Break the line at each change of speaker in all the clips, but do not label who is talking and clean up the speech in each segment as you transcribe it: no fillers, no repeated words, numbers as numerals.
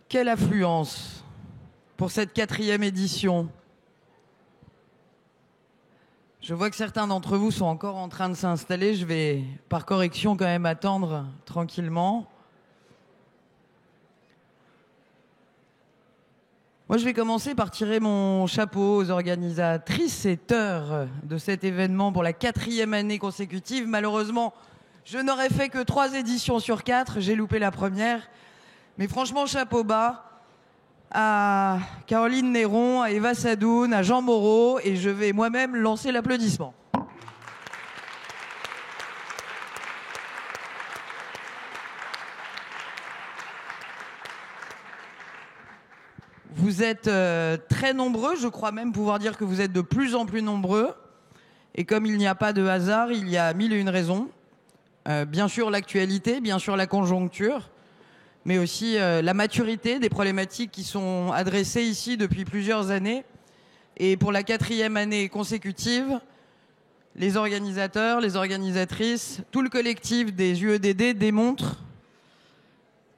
Quelle affluence pour cette 4e édition. Je vois que certains d'entre vous sont encore en train de s'installer. Je vais, par correction, quand même attendre tranquillement. Moi, je vais commencer par tirer mon chapeau aux organisatrices et heures de cet événement pour la 4e année consécutive. Malheureusement, je n'aurais fait que 3 éditions sur 4. J'ai loupé la première. Mais franchement, chapeau bas à Caroline Néron, à Eva Sadoun, à Jean Moreau. Et je vais moi-même lancer l'applaudissement. Vous êtes très nombreux, je crois même pouvoir dire que vous êtes de plus en plus nombreux. Et comme il n'y a pas de hasard, il y a 1001 raisons. Bien sûr l'actualité, bien sûr la conjoncture, mais aussi la maturité des problématiques qui sont adressées ici depuis plusieurs années. Et pour la 4e année consécutive, les organisateurs, les organisatrices, tout le collectif des UEDD démontrent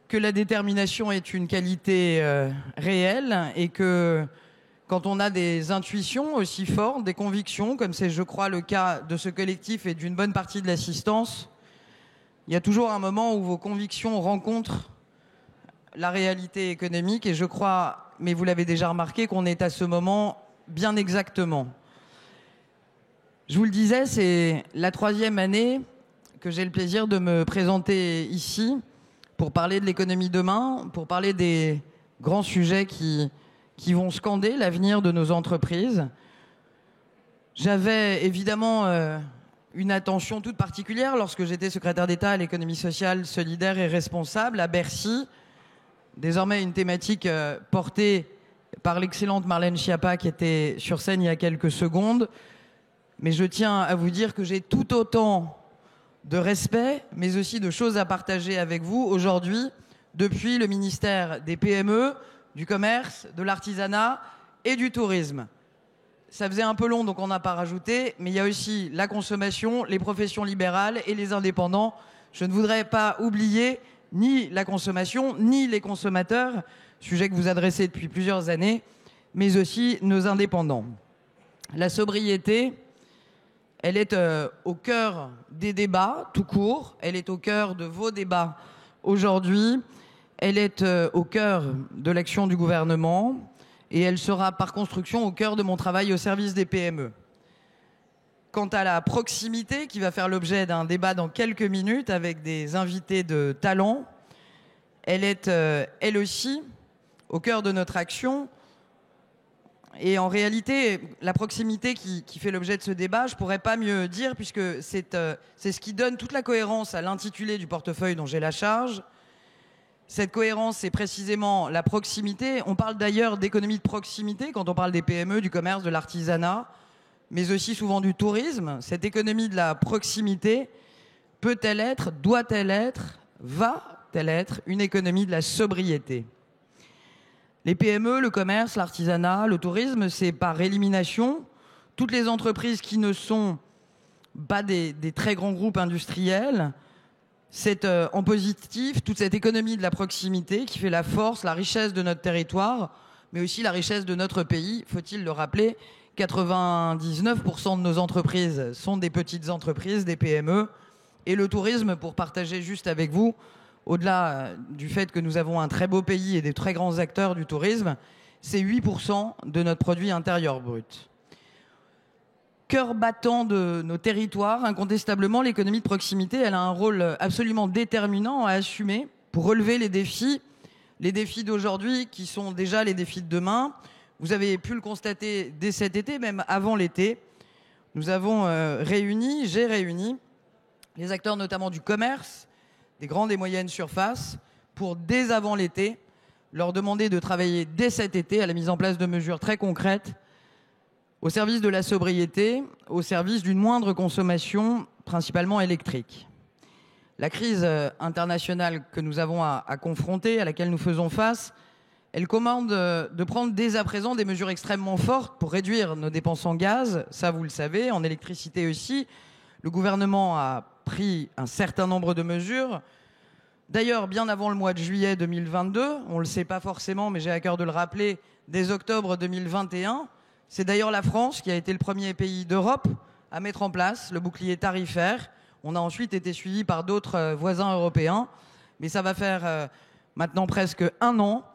que la détermination est une qualité réelle et que quand on a des intuitions aussi fortes, des convictions, comme c'est, je crois, le cas de ce collectif et d'une bonne partie de l'assistance, il y a toujours un moment où vos convictions rencontrent la réalité économique et je crois, mais vous l'avez déjà remarqué, qu'on est à ce moment bien exactement. Je vous le disais, c'est la 3e année que j'ai le plaisir de me présenter ici pour parler de l'économie demain, pour parler des grands sujets qui vont scander l'avenir de nos entreprises. J'avais évidemment une attention toute particulière lorsque j'étais secrétaire d'État à l'économie sociale, solidaire et responsable à Bercy. Désormais une thématique portée par l'excellente Marlène Schiappa qui était sur scène il y a quelques secondes. Mais je tiens à vous dire que j'ai tout autant de respect, mais aussi de choses à partager avec vous aujourd'hui, depuis le ministère des PME, du commerce, de l'artisanat et du tourisme. Ça faisait un peu long, donc on n'a pas rajouté, mais il y a aussi la consommation, les professions libérales et les indépendants. Je ne voudrais pas oublier ni la consommation, ni les consommateurs, sujet que vous adressez depuis plusieurs années, mais aussi nos indépendants. La sobriété, elle est au cœur des débats, tout court. Elle est au cœur de vos débats aujourd'hui. Elle est au cœur de l'action du gouvernement. Et elle sera par construction au cœur de mon travail au service des PME. Quant à la proximité, qui va faire l'objet d'un débat dans quelques minutes avec des invités de talent, elle est, elle aussi, au cœur de notre action. Et en réalité, la proximité qui fait l'objet de ce débat, je ne pourrais pas mieux dire, puisque c'est ce qui donne toute la cohérence à l'intitulé du portefeuille dont j'ai la charge. Cette cohérence, c'est précisément la proximité. On parle d'ailleurs d'économie de proximité quand on parle des PME, du commerce, de l'artisanat, mais aussi souvent du tourisme. Cette économie de la proximité peut-elle être, doit-elle être, va-t-elle être une économie de la sobriété ? Les PME, le commerce, l'artisanat, le tourisme, c'est par élimination toutes les entreprises qui ne sont pas des très grands groupes industriels. C'est en positif toute cette économie de la proximité qui fait la force, la richesse de notre territoire, mais aussi la richesse de notre pays. Faut-il le rappeler, 99% de nos entreprises sont des petites entreprises, des PME. Et le tourisme, pour partager juste avec vous, au-delà du fait que nous avons un très beau pays et des très grands acteurs du tourisme, c'est 8% de notre produit intérieur brut. Cœur battant de nos territoires, incontestablement, l'économie de proximité, elle a un rôle absolument déterminant à assumer pour relever les défis d'aujourd'hui qui sont déjà les défis de demain. Vous avez pu le constater dès cet été, même avant l'été. Nous avons j'ai réuni les acteurs notamment du commerce, des grandes et moyennes surfaces, pour dès avant l'été, leur demander de travailler dès cet été à la mise en place de mesures très concrètes au service de la sobriété, au service d'une moindre consommation, principalement électrique. La crise internationale que nous avons à confronter, à laquelle nous faisons face, elle commande de prendre dès à présent des mesures extrêmement fortes pour réduire nos dépenses en gaz, ça vous le savez, en électricité aussi. Le gouvernement a pris un certain nombre de mesures, D'ailleurs, bien avant le mois de juillet 2022, on ne le sait pas forcément, mais j'ai à cœur de le rappeler, dès octobre 2021, c'est d'ailleurs la France qui a été le premier pays d'Europe à mettre en place le bouclier tarifaire. On a ensuite été suivi par d'autres voisins européens, mais ça va faire maintenant presque 1 an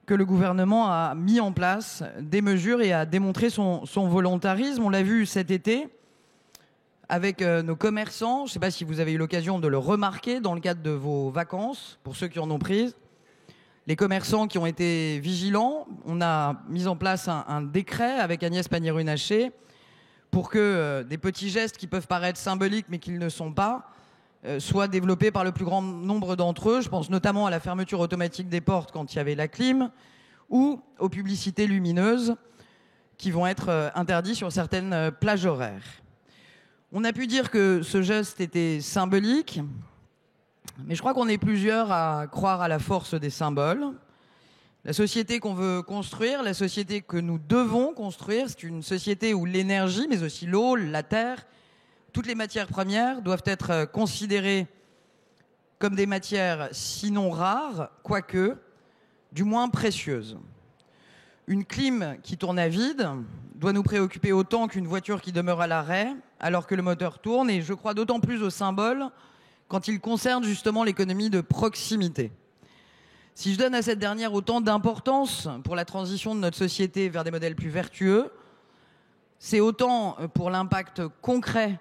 que le gouvernement a mis en place des mesures et a démontré son volontarisme. On l'a vu cet été avec nos commerçants. Je ne sais pas si vous avez eu l'occasion de le remarquer dans le cadre de vos vacances, pour ceux qui en ont prises. Les commerçants qui ont été vigilants, on a mis en place un décret avec Agnès Pannier-Runacher pour que des petits gestes qui peuvent paraître symboliques mais qu'ils ne sont pas, soient développés par le plus grand nombre d'entre eux. Je pense notamment à la fermeture automatique des portes quand il y avait la clim ou aux publicités lumineuses qui vont être interdites sur certaines plages horaires. On a pu dire que ce geste était symbolique, mais je crois qu'on est plusieurs à croire à la force des symboles. La société qu'on veut construire, la société que nous devons construire, c'est une société où l'énergie, mais aussi l'eau, la terre, toutes les matières premières doivent être considérées comme des matières sinon rares, quoique, du moins précieuses. Une clim qui tourne à vide doit nous préoccuper autant qu'une voiture qui demeure à l'arrêt alors que le moteur tourne, et je crois d'autant plus aux symboles quand il concerne justement l'économie de proximité. Si je donne à cette dernière autant d'importance pour la transition de notre société vers des modèles plus vertueux, c'est autant pour l'impact concret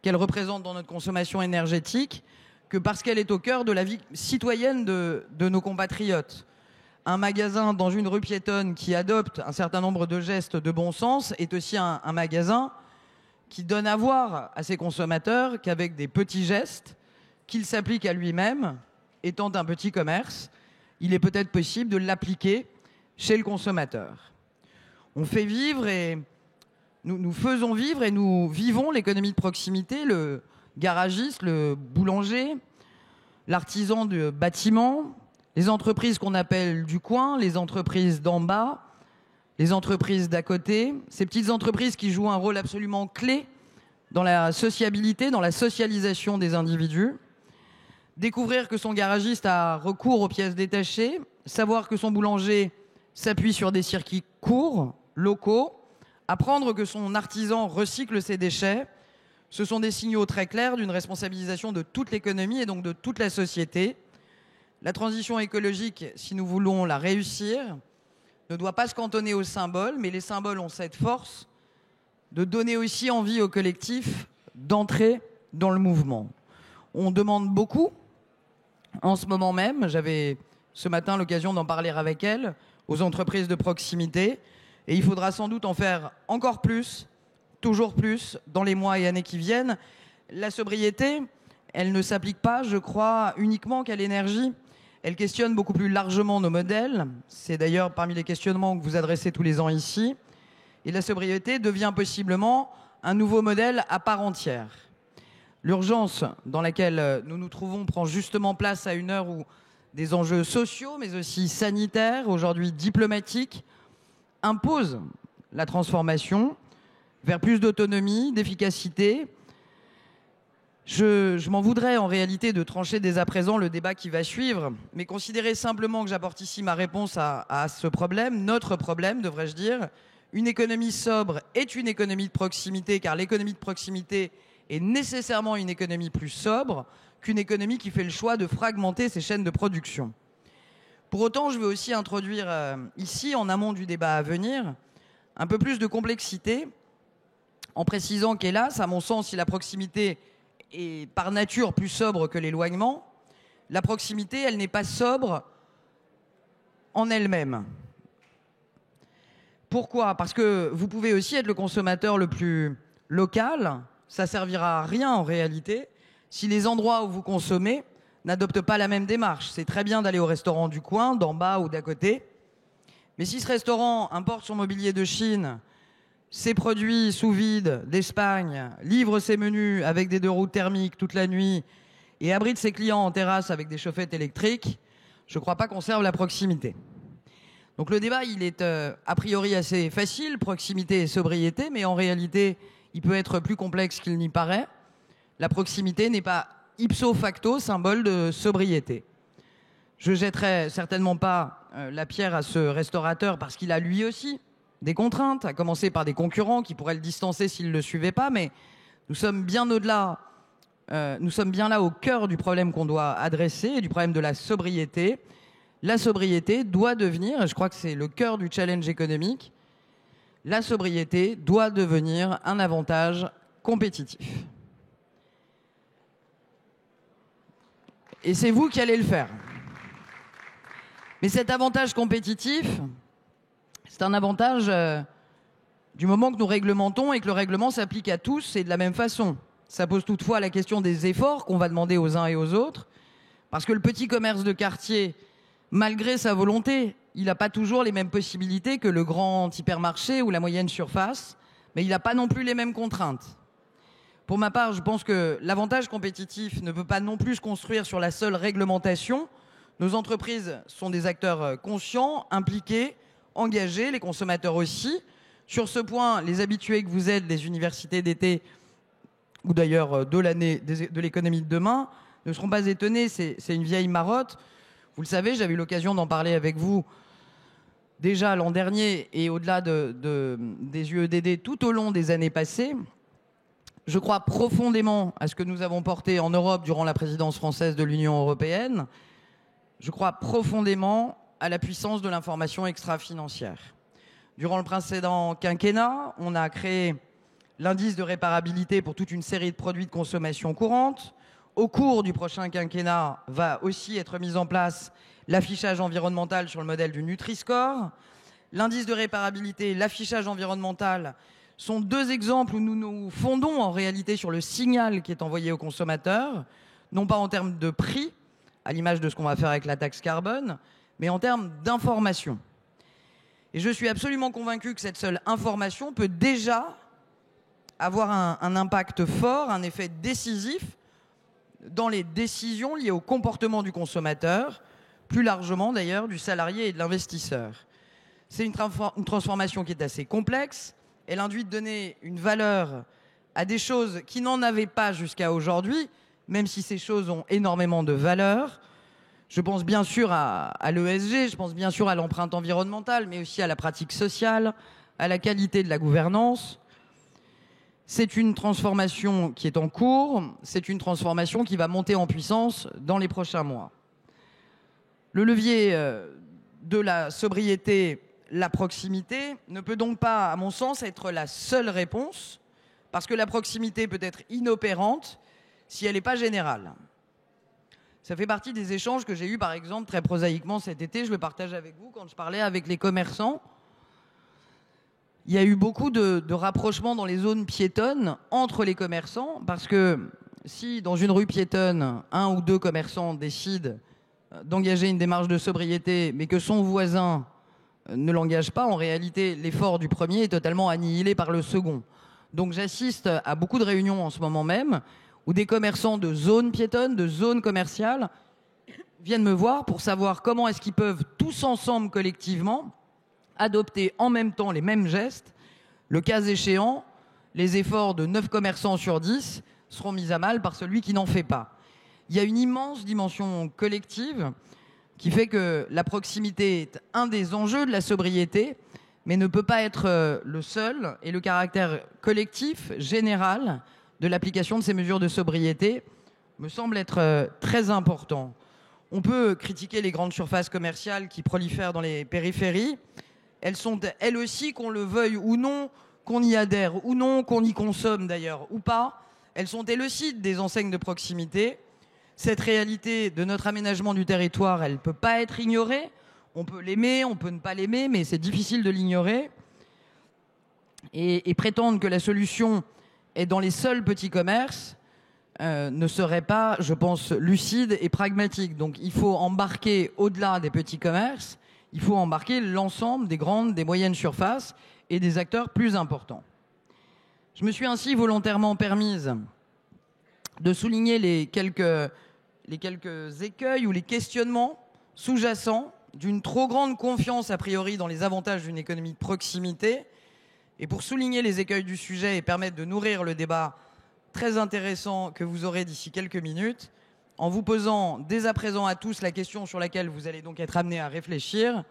qu'elle représente dans notre consommation énergétique que parce qu'elle est au cœur de la vie citoyenne de nos compatriotes. Un magasin dans une rue piétonne qui adopte un certain nombre de gestes de bon sens est aussi un magasin qui donne à voir à ses consommateurs qu'avec des petits gestes, qu'il s'applique à lui-même, étant un petit commerce, il est peut-être possible de l'appliquer chez le consommateur. On fait vivre et nous faisons vivre et nous vivons l'économie de proximité, le garagiste, le boulanger, l'artisan du bâtiment, les entreprises qu'on appelle du coin, les entreprises d'en bas, les entreprises d'à côté, ces petites entreprises qui jouent un rôle absolument clé dans la sociabilité, dans la socialisation des individus. Découvrir que son garagiste a recours aux pièces détachées, savoir que son boulanger s'appuie sur des circuits courts, locaux, apprendre que son artisan recycle ses déchets, ce sont des signaux très clairs d'une responsabilisation de toute l'économie et donc de toute la société. La transition écologique, si nous voulons la réussir, ne doit pas se cantonner aux symboles, mais les symboles ont cette force de donner aussi envie au collectif d'entrer dans le mouvement. On demande beaucoup en ce moment même, j'avais ce matin l'occasion d'en parler avec elle, aux entreprises de proximité, et il faudra sans doute en faire encore plus, toujours plus, dans les mois et années qui viennent. La sobriété, elle ne s'applique pas, je crois, uniquement qu'à l'énergie. Elle questionne beaucoup plus largement nos modèles. C'est d'ailleurs parmi les questionnements que vous adressez tous les ans ici. Et la sobriété devient possiblement un nouveau modèle à part entière. L'urgence dans laquelle nous nous trouvons prend justement place à une heure où des enjeux sociaux, mais aussi sanitaires, aujourd'hui diplomatiques, imposent la transformation vers plus d'autonomie, d'efficacité. Je m'en voudrais en réalité de trancher dès à présent le débat qui va suivre, mais considérez simplement que j'apporte ici ma réponse à ce problème, notre problème devrais-je dire. Une économie sobre est une économie de proximité, car l'économie de proximité est nécessairement une économie plus sobre qu'une économie qui fait le choix de fragmenter ses chaînes de production. Pour autant, je veux aussi introduire ici, en amont du débat à venir, un peu plus de complexité, en précisant qu'hélas, à mon sens, si la proximité est par nature plus sobre que l'éloignement, la proximité, elle n'est pas sobre en elle-même. Pourquoi ? Parce que vous pouvez aussi être le consommateur le plus local, ça servira à rien en réalité, si les endroits où vous consommez n'adoptent pas la même démarche. C'est très bien d'aller au restaurant du coin, d'en bas ou d'à côté, mais si ce restaurant importe son mobilier de Chine, ses produits sous vide d'Espagne, livre ses menus avec des 2 roues thermiques toute la nuit et abrite ses clients en terrasse avec des chauffettes électriques, je ne crois pas qu'on serve la proximité. Donc le débat, il est a priori assez facile, proximité et sobriété, mais en réalité, il peut être plus complexe qu'il n'y paraît. La proximité n'est pas ipso facto symbole de sobriété. Je jetterai certainement pas la pierre à ce restaurateur parce qu'il a lui aussi des contraintes, à commencer par des concurrents qui pourraient le distancer s'il ne le suivait pas, mais nous sommes bien au-delà, nous sommes bien là au cœur du problème qu'on doit adresser et du problème de la sobriété. La sobriété doit devenir, et je crois que c'est le cœur du challenge économique, la sobriété doit devenir un avantage compétitif. Et c'est vous qui allez le faire. Mais cet avantage compétitif, c'est un avantage du moment que nous réglementons et que le règlement s'applique à tous et de la même façon. Ça pose toutefois la question des efforts qu'on va demander aux uns et aux autres, parce que le petit commerce de quartier, malgré sa volonté, il n'a pas toujours les mêmes possibilités que le grand hypermarché ou la moyenne surface, mais il n'a pas non plus les mêmes contraintes. Pour ma part, je pense que l'avantage compétitif ne peut pas non plus se construire sur la seule réglementation. Nos entreprises sont des acteurs conscients, impliqués, engagés, les consommateurs aussi. Sur ce point, les habitués que vous êtes des universités d'été ou d'ailleurs de l'année de l'économie de demain ne seront pas étonnés, c'est une vieille marotte. Vous le savez, j'avais eu l'occasion d'en parler avec vous déjà l'an dernier et au-delà des UEDD tout au long des années passées. Je crois profondément à ce que nous avons porté en Europe durant la présidence française de l'Union européenne. Je crois profondément à la puissance de l'information extra-financière. Durant le précédent quinquennat, on a créé l'indice de réparabilité pour toute une série de produits de consommation courante. Au cours du prochain quinquennat, va aussi être mis en place l'affichage environnemental sur le modèle du Nutri-Score. L'indice de réparabilité et l'affichage environnemental sont deux exemples où nous nous fondons en réalité sur le signal qui est envoyé aux consommateurs, non pas en termes de prix, à l'image de ce qu'on va faire avec la taxe carbone, mais en termes d'information. Et je suis absolument convaincu que cette seule information peut déjà avoir un impact fort, un effet décisif dans les décisions liées au comportement du consommateur, plus largement d'ailleurs du salarié et de l'investisseur. C'est une transformation qui est assez complexe. Elle induit de donner une valeur à des choses qui n'en avaient pas jusqu'à aujourd'hui, même si ces choses ont énormément de valeur. Je pense bien sûr à l'ESG, je pense bien sûr à l'empreinte environnementale, mais aussi à la pratique sociale, à la qualité de la gouvernance. C'est une transformation qui est en cours, c'est une transformation qui va monter en puissance dans les prochains mois. Le levier de la sobriété, la proximité, ne peut donc pas, à mon sens, être la seule réponse, parce que la proximité peut être inopérante si elle n'est pas générale. Ça fait partie des échanges que j'ai eus, par exemple, très prosaïquement cet été, je le partage avec vous, quand je parlais avec les commerçants. Il y a eu beaucoup de rapprochements dans les zones piétonnes entre les commerçants, parce que si dans une rue piétonne, un ou deux commerçants décident d'engager une démarche de sobriété, mais que son voisin ne l'engage pas, en réalité, l'effort du premier est totalement annihilé par le second. Donc j'assiste à beaucoup de réunions en ce moment même, où des commerçants de zones piétonnes, de zones commerciales, viennent me voir pour savoir comment est-ce qu'ils peuvent tous ensemble, collectivement, adopter en même temps les mêmes gestes. Le cas échéant, les efforts de 9 commerçants sur 10 seront mis à mal par celui qui n'en fait pas. Il y a une immense dimension collective qui fait que la proximité est un des enjeux de la sobriété, mais ne peut pas être le seul, et le caractère collectif, général, de l'application de ces mesures de sobriété me semble être très important. On peut critiquer les grandes surfaces commerciales qui prolifèrent dans les périphéries. Elles sont, elles aussi, qu'on le veuille ou non, qu'on y adhère ou non, qu'on y consomme d'ailleurs ou pas, elles sont elles aussi des enseignes de proximité. Cette réalité de notre aménagement du territoire, elle ne peut pas être ignorée. On peut l'aimer, on peut ne pas l'aimer, mais c'est difficile de l'ignorer. Et prétendre que la solution est dans les seuls petits commerces ne serait pas, je pense, lucide et pragmatique. Donc il faut embarquer au-delà des petits commerces, il faut embarquer l'ensemble des grandes, des moyennes surfaces et des acteurs plus importants. Je me suis ainsi volontairement permise de souligner les quelques écueils ou les questionnements sous-jacents d'une trop grande confiance a priori dans les avantages d'une économie de proximité. Et pour souligner les écueils du sujet et permettre de nourrir le débat très intéressant que vous aurez d'ici quelques minutes, en vous posant dès à présent à tous la question sur laquelle vous allez donc être amenés à réfléchir.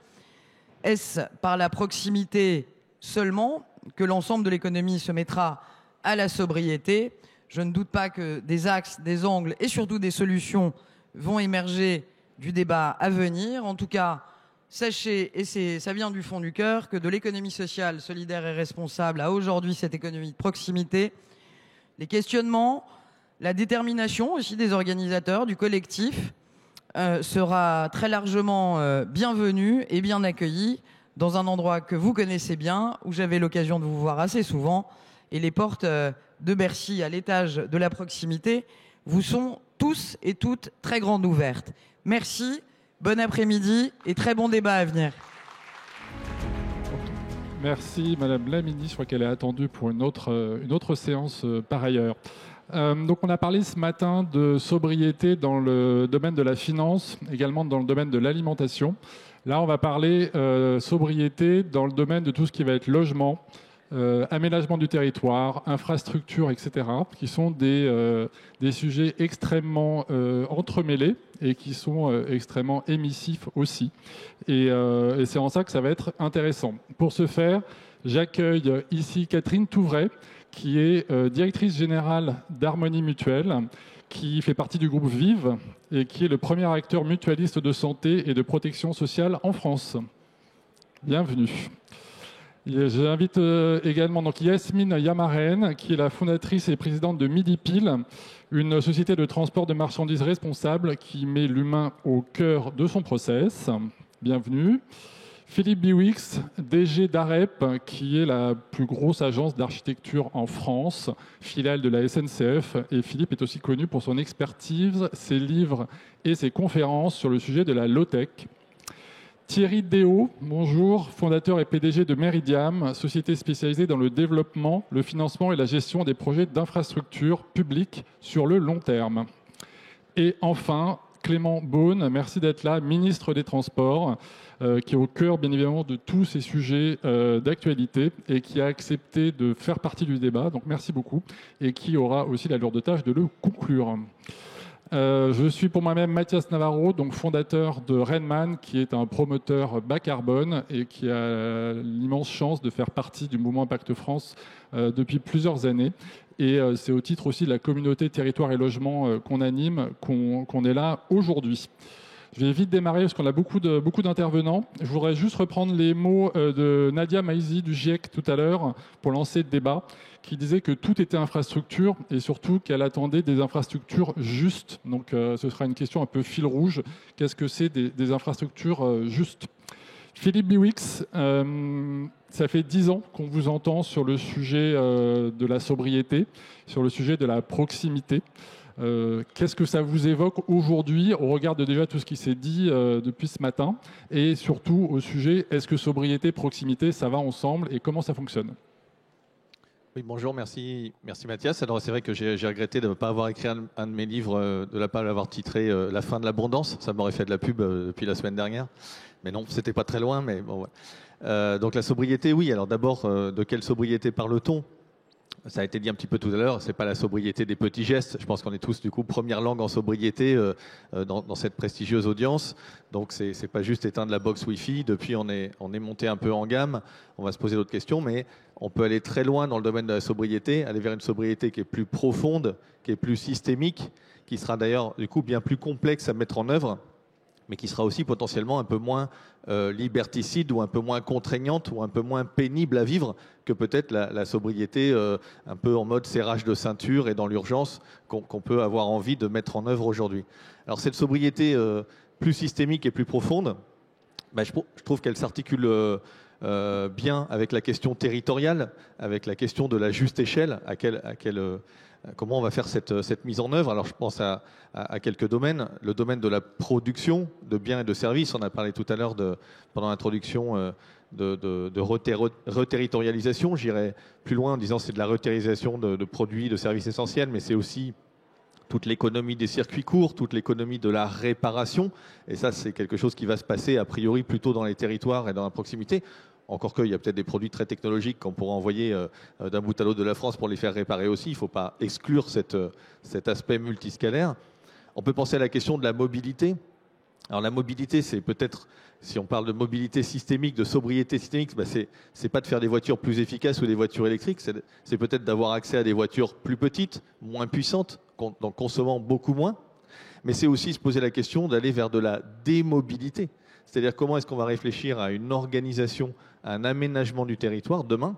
Est-ce par la proximité seulement que l'ensemble de l'économie se mettra à la sobriété ? Je ne doute pas que des axes, des angles et surtout des solutions vont émerger du débat à venir. En tout cas, sachez, et ça vient du fond du cœur, que de l'économie sociale, solidaire et responsable à aujourd'hui cette économie de proximité, les questionnements, la détermination aussi des organisateurs, du collectif, sera très largement bienvenue et bien accueillie dans un endroit que vous connaissez bien, où j'avais l'occasion de vous voir assez souvent. Et les portes de Bercy à l'étage de la proximité vous sont tous et toutes très grandes ouvertes. Merci, bon après-midi et très bon débat à venir.
Merci Madame la Ministre, je crois qu'elle est attendue pour une autre séance par ailleurs. Donc on a parlé ce matin de sobriété dans le domaine de la finance, également dans le domaine de l'alimentation. Là on va parler sobriété dans le domaine de tout ce qui va être logement, aménagement du territoire, infrastructure, etc., qui sont des sujets extrêmement entremêlés et qui sont extrêmement émissifs aussi. Et c'est en ça que ça va être intéressant. Pour ce faire, j'accueille ici Catherine Touvray, qui est directrice générale d'Harmonie Mutuelle, qui fait partie du groupe Vive et qui est le premier acteur mutualiste de santé et de protection sociale en France. Bienvenue. J'invite également donc Yasmine Yamaren, qui est la fondatrice et présidente de Midi Pile, une société de transport de marchandises responsable qui met l'humain au cœur de son process. Bienvenue. Philippe Biwix, DG d'AREP, qui est la plus grosse agence d'architecture en France, filiale de la SNCF. Et Philippe est aussi connu pour son expertise, ses livres et ses conférences sur le sujet de la low-tech. Thierry Déot, bonjour, fondateur et PDG de Meridiam, société spécialisée dans le développement, le financement et la gestion des projets d'infrastructures publiques sur le long terme. Et enfin, Clément Beaune, merci d'être là, ministre des Transports, qui est au cœur bien évidemment de tous ces sujets d'actualité et qui a accepté de faire partie du débat, donc merci beaucoup, et qui aura aussi la lourde tâche de le conclure. Je suis pour moi-même Mathias Navarro, donc fondateur de Renman, qui est un promoteur bas carbone et qui a l'immense chance de faire partie du mouvement Impact France depuis plusieurs années. Et c'est au titre aussi de la communauté territoire et logement qu'on anime qu'on est là aujourd'hui. Je vais vite démarrer parce qu'on a beaucoup d'intervenants. Je voudrais juste reprendre les mots de Nadia Maizi du GIEC tout à l'heure pour lancer le débat, qui disait que tout était infrastructure et surtout qu'elle attendait des infrastructures justes. Donc ce sera une question un peu fil rouge. Qu'est-ce que c'est des infrastructures justes ? Philippe Biwix, ça fait 10 ans qu'on vous entend sur le sujet de la sobriété, sur le sujet de la proximité. Qu'est-ce que ça vous évoque aujourd'hui au regard de déjà tout ce qui s'est dit depuis ce matin et surtout au sujet, est-ce que sobriété, proximité, ça va ensemble et comment ça fonctionne ?
Oui, bonjour, merci Mathias. Alors c'est vrai que j'ai regretté de ne pas avoir écrit un de mes livres, de ne pas l'avoir titré La fin de l'abondance. Ça m'aurait fait de la pub depuis la semaine dernière. Mais non, c'était pas très loin. Mais bon, ouais. Donc la sobriété, oui. Alors d'abord, de quelle sobriété parle-t-on ? Ça a été dit un petit peu tout à l'heure, c'est pas la sobriété des petits gestes. Je pense qu'on est tous du coup première langue en sobriété dans cette prestigieuse audience. Donc c'est pas juste éteindre la box Wi-Fi. Depuis on est monté un peu en gamme. On va se poser d'autres questions, mais on peut aller très loin dans le domaine de la sobriété, aller vers une sobriété qui est plus profonde, qui est plus systémique, qui sera d'ailleurs du coup bien plus complexe à mettre en œuvre, mais qui sera aussi potentiellement un peu moins liberticide ou un peu moins contraignante ou un peu moins pénible à vivre que peut-être la sobriété un peu en mode serrage de ceinture et dans l'urgence qu'on peut avoir envie de mettre en œuvre aujourd'hui. Alors cette sobriété plus systémique et plus profonde, je trouve qu'elle s'articule bien avec la question territoriale, avec la question de la juste échelle, comment on va faire cette mise en œuvre. Alors je pense à quelques domaines. Le domaine de la production de biens et de services, on a parlé tout à l'heure pendant l'introduction de reterritorialisation. J'irai plus loin en disant que c'est de la reterritorialisation de produits, de services essentiels, mais c'est aussi toute l'économie des circuits courts, toute l'économie de la réparation. Et ça, c'est quelque chose qui va se passer a priori plutôt dans les territoires et dans la proximité. Encore qu'il y a peut-être des produits très technologiques qu'on pourra envoyer d'un bout à l'autre de la France pour les faire réparer aussi. Il ne faut pas exclure cet aspect multiscalaire. On peut penser à la question de la mobilité. Alors la mobilité, c'est peut-être, si on parle de mobilité systémique, de sobriété systémique, c'est pas de faire des voitures plus efficaces ou des voitures électriques, c'est peut-être d'avoir accès à des voitures plus petites, moins puissantes, donc consommant beaucoup moins. Mais c'est aussi se poser la question d'aller vers de la démobilité. C'est-à-dire comment est-ce qu'on va réfléchir à une organisation, à un aménagement du territoire demain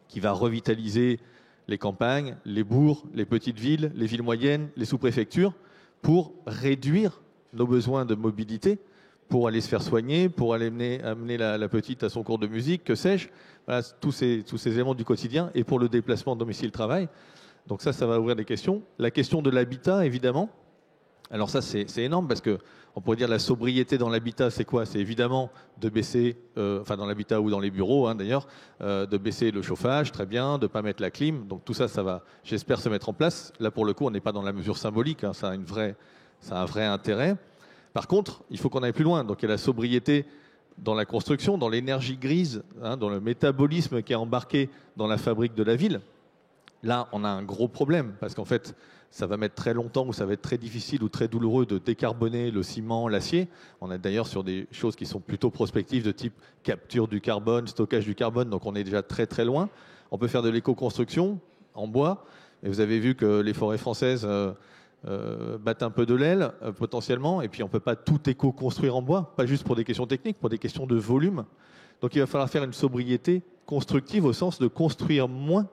qui va revitaliser les campagnes, les bourgs, les petites villes, les villes moyennes, les sous-préfectures, pour réduire nos besoins de mobilité, pour aller se faire soigner, pour aller amener la petite à son cours de musique, que sais-je, voilà, tous ces éléments du quotidien, et pour le déplacement domicile-travail. Donc ça va ouvrir des questions. La question de l'habitat, évidemment. Alors ça, c'est énorme parce que on pourrait dire la sobriété dans l'habitat, c'est quoi? C'est évidemment de baisser, enfin dans l'habitat ou dans les bureaux d'ailleurs, de baisser le chauffage, très bien, de ne pas mettre la clim. Donc tout ça, ça va, j'espère, se mettre en place. Là, pour le coup, on n'est pas dans la mesure symbolique, ça a un vrai intérêt. Par contre, il faut qu'on aille plus loin. Donc il y a la sobriété dans la construction, dans l'énergie grise, dans le métabolisme qui est embarqué dans la fabrique de la ville. Là, on a un gros problème parce qu'en fait, ça va mettre très longtemps ou ça va être très difficile ou très douloureux de décarboner le ciment, l'acier. On est d'ailleurs sur des choses qui sont plutôt prospectives de type capture du carbone, stockage du carbone, donc on est déjà très très loin. On peut faire de l'éco-construction en bois, et vous avez vu que les forêts françaises battent un peu de l'aile potentiellement, et puis on ne peut pas tout éco-construire en bois, pas juste pour des questions techniques, pour des questions de volume. Donc il va falloir faire une sobriété constructive au sens de construire moins,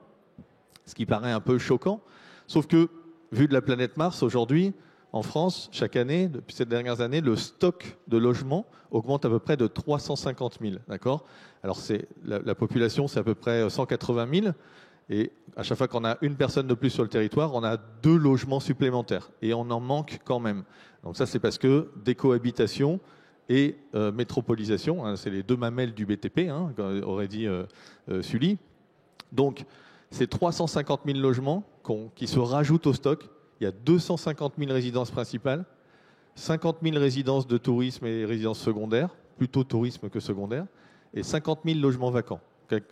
ce qui paraît un peu choquant, sauf que vu de la planète Mars, aujourd'hui, en France, chaque année, depuis ces dernières années, le stock de logements augmente à peu près de 350 000. D'accord ? Alors, la population, c'est à peu près 180 000. Et à chaque fois qu'on a une personne de plus sur le territoire, on a 2 logements supplémentaires. Et on en manque quand même. Donc ça, c'est parce que décohabitation et métropolisation, c'est les 2 mamelles du BTP, aurait dit Sully. Donc, ces 350 000 logements qui se rajoutent au stock, il y a 250 000 résidences principales, 50 000 résidences de tourisme et résidences secondaires, plutôt tourisme que secondaire, et 50 000 logements vacants.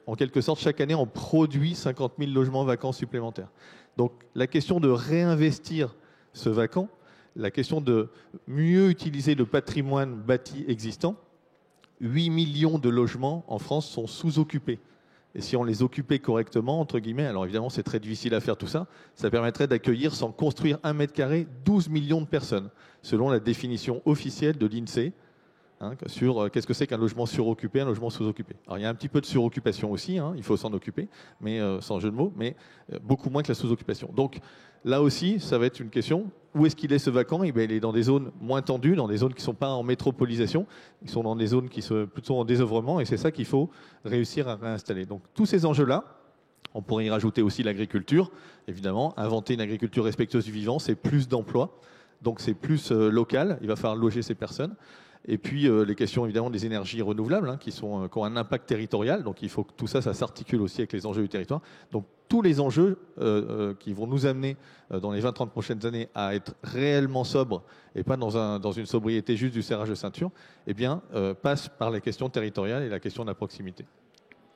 En quelque sorte, chaque année, on produit 50 000 logements vacants supplémentaires. Donc la question de réinvestir ce vacant, la question de mieux utiliser le patrimoine bâti existant, 8 millions de logements en France sont sous-occupés. Et si on les occupait correctement, entre guillemets, alors évidemment c'est très difficile à faire tout ça, ça permettrait d'accueillir sans construire 1 mètre carré 12 millions de personnes, selon la définition officielle de l'INSEE, sur qu'est-ce que c'est qu'un logement suroccupé, un logement sous-occupé. Alors il y a un petit peu de suroccupation aussi, il faut s'en occuper, mais sans jeu de mots, mais beaucoup moins que la sous-occupation. Donc là aussi, ça va être une question, où est-ce qu'il est ce vacant? Il est dans des zones moins tendues, dans des zones qui ne sont pas en métropolisation, ils sont dans des zones qui sont plutôt en désœuvrement, et c'est ça qu'il faut réussir à réinstaller. Donc tous ces enjeux-là, on pourrait y rajouter aussi l'agriculture, évidemment, inventer une agriculture respectueuse du vivant, c'est plus d'emplois, donc c'est plus local, il va falloir loger ces personnes. Et puis les questions évidemment des énergies renouvelables qui ont un impact territorial. Donc il faut que tout ça s'articule aussi avec les enjeux du territoire. Donc tous les enjeux qui vont nous amener dans les 20-30 prochaines années à être réellement sobres et pas dans une sobriété juste du serrage de ceinture, passent par la question territoriale et la question de la proximité.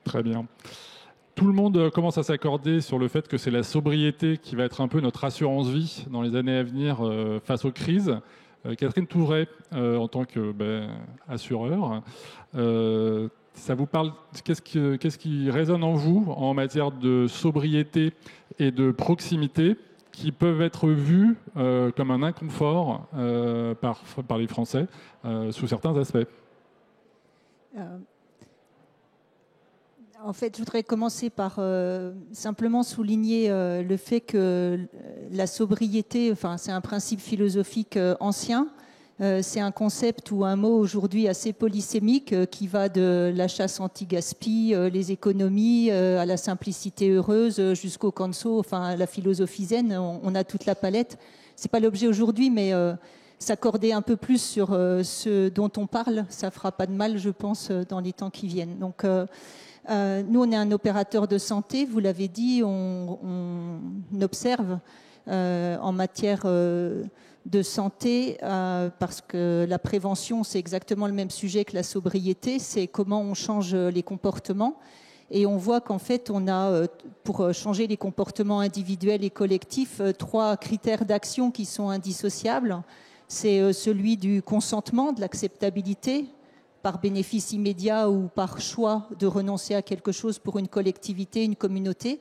Très bien. Tout le monde commence à s'accorder sur le fait que c'est la sobriété qui va être un peu notre assurance-vie dans les années à venir face aux crises. Catherine Touret, en tant qu'assureur, ça vous parle, qu'est-ce qui résonne en vous en matière de sobriété et de proximité qui peuvent être vus comme un inconfort par les Français sous certains aspects?
En fait, je voudrais commencer par simplement souligner le fait que la sobriété, c'est un principe philosophique ancien. C'est un concept ou un mot aujourd'hui assez polysémique qui va de la chasse anti-gaspi, les économies, à la simplicité heureuse, jusqu'au Kanso, la philosophie zen. On a toute la palette. C'est pas l'objet aujourd'hui, mais s'accorder un peu plus sur ce dont on parle, ça fera pas de mal, je pense, dans les temps qui viennent. Donc nous, on est un opérateur de santé, vous l'avez dit, on observe en matière de santé, parce que la prévention, c'est exactement le même sujet que la sobriété, c'est comment on change les comportements. Et on voit qu'en fait, on a, pour changer les comportements individuels et collectifs, 3 critères d'action qui sont indissociables. C'est celui du consentement, de l'acceptabilité, par bénéfice immédiat ou par choix de renoncer à quelque chose pour une collectivité, une communauté.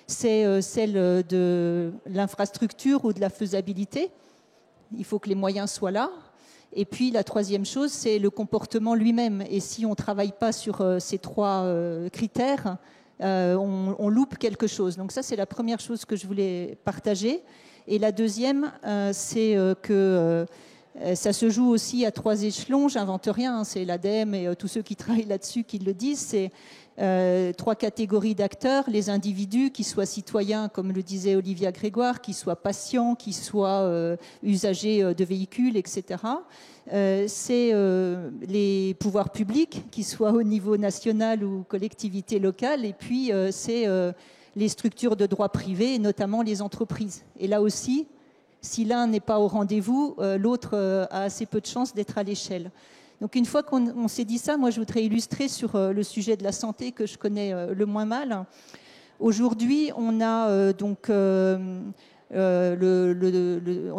C'est celle de l'infrastructure ou de la faisabilité. Il faut que les moyens soient là. Et puis la 3e chose, c'est le comportement lui-même. Et si on ne travaille pas sur ces 3 critères, on loupe quelque chose. Donc ça, c'est la première chose que je voulais partager. Et la deuxième, c'est que ça se joue aussi à 3 échelons. J'invente rien, hein, c'est l'ADEME et tous ceux qui travaillent là-dessus qui le disent. C'est 3 catégories d'acteurs, les individus, qui soient citoyens, comme le disait Olivia Grégoire, qui soient patients, qui soient usagers de véhicules, etc. C'est les pouvoirs publics, qui soient au niveau national ou collectivité locale, et puis c'est les structures de droit privé, et notamment les entreprises. Et là aussi, si l'un n'est pas au rendez-vous, l'autre a assez peu de chances d'être à l'échelle. Donc une fois qu'on s'est dit ça, moi je voudrais illustrer sur le sujet de la santé que je connais le moins mal. Aujourd'hui, on a on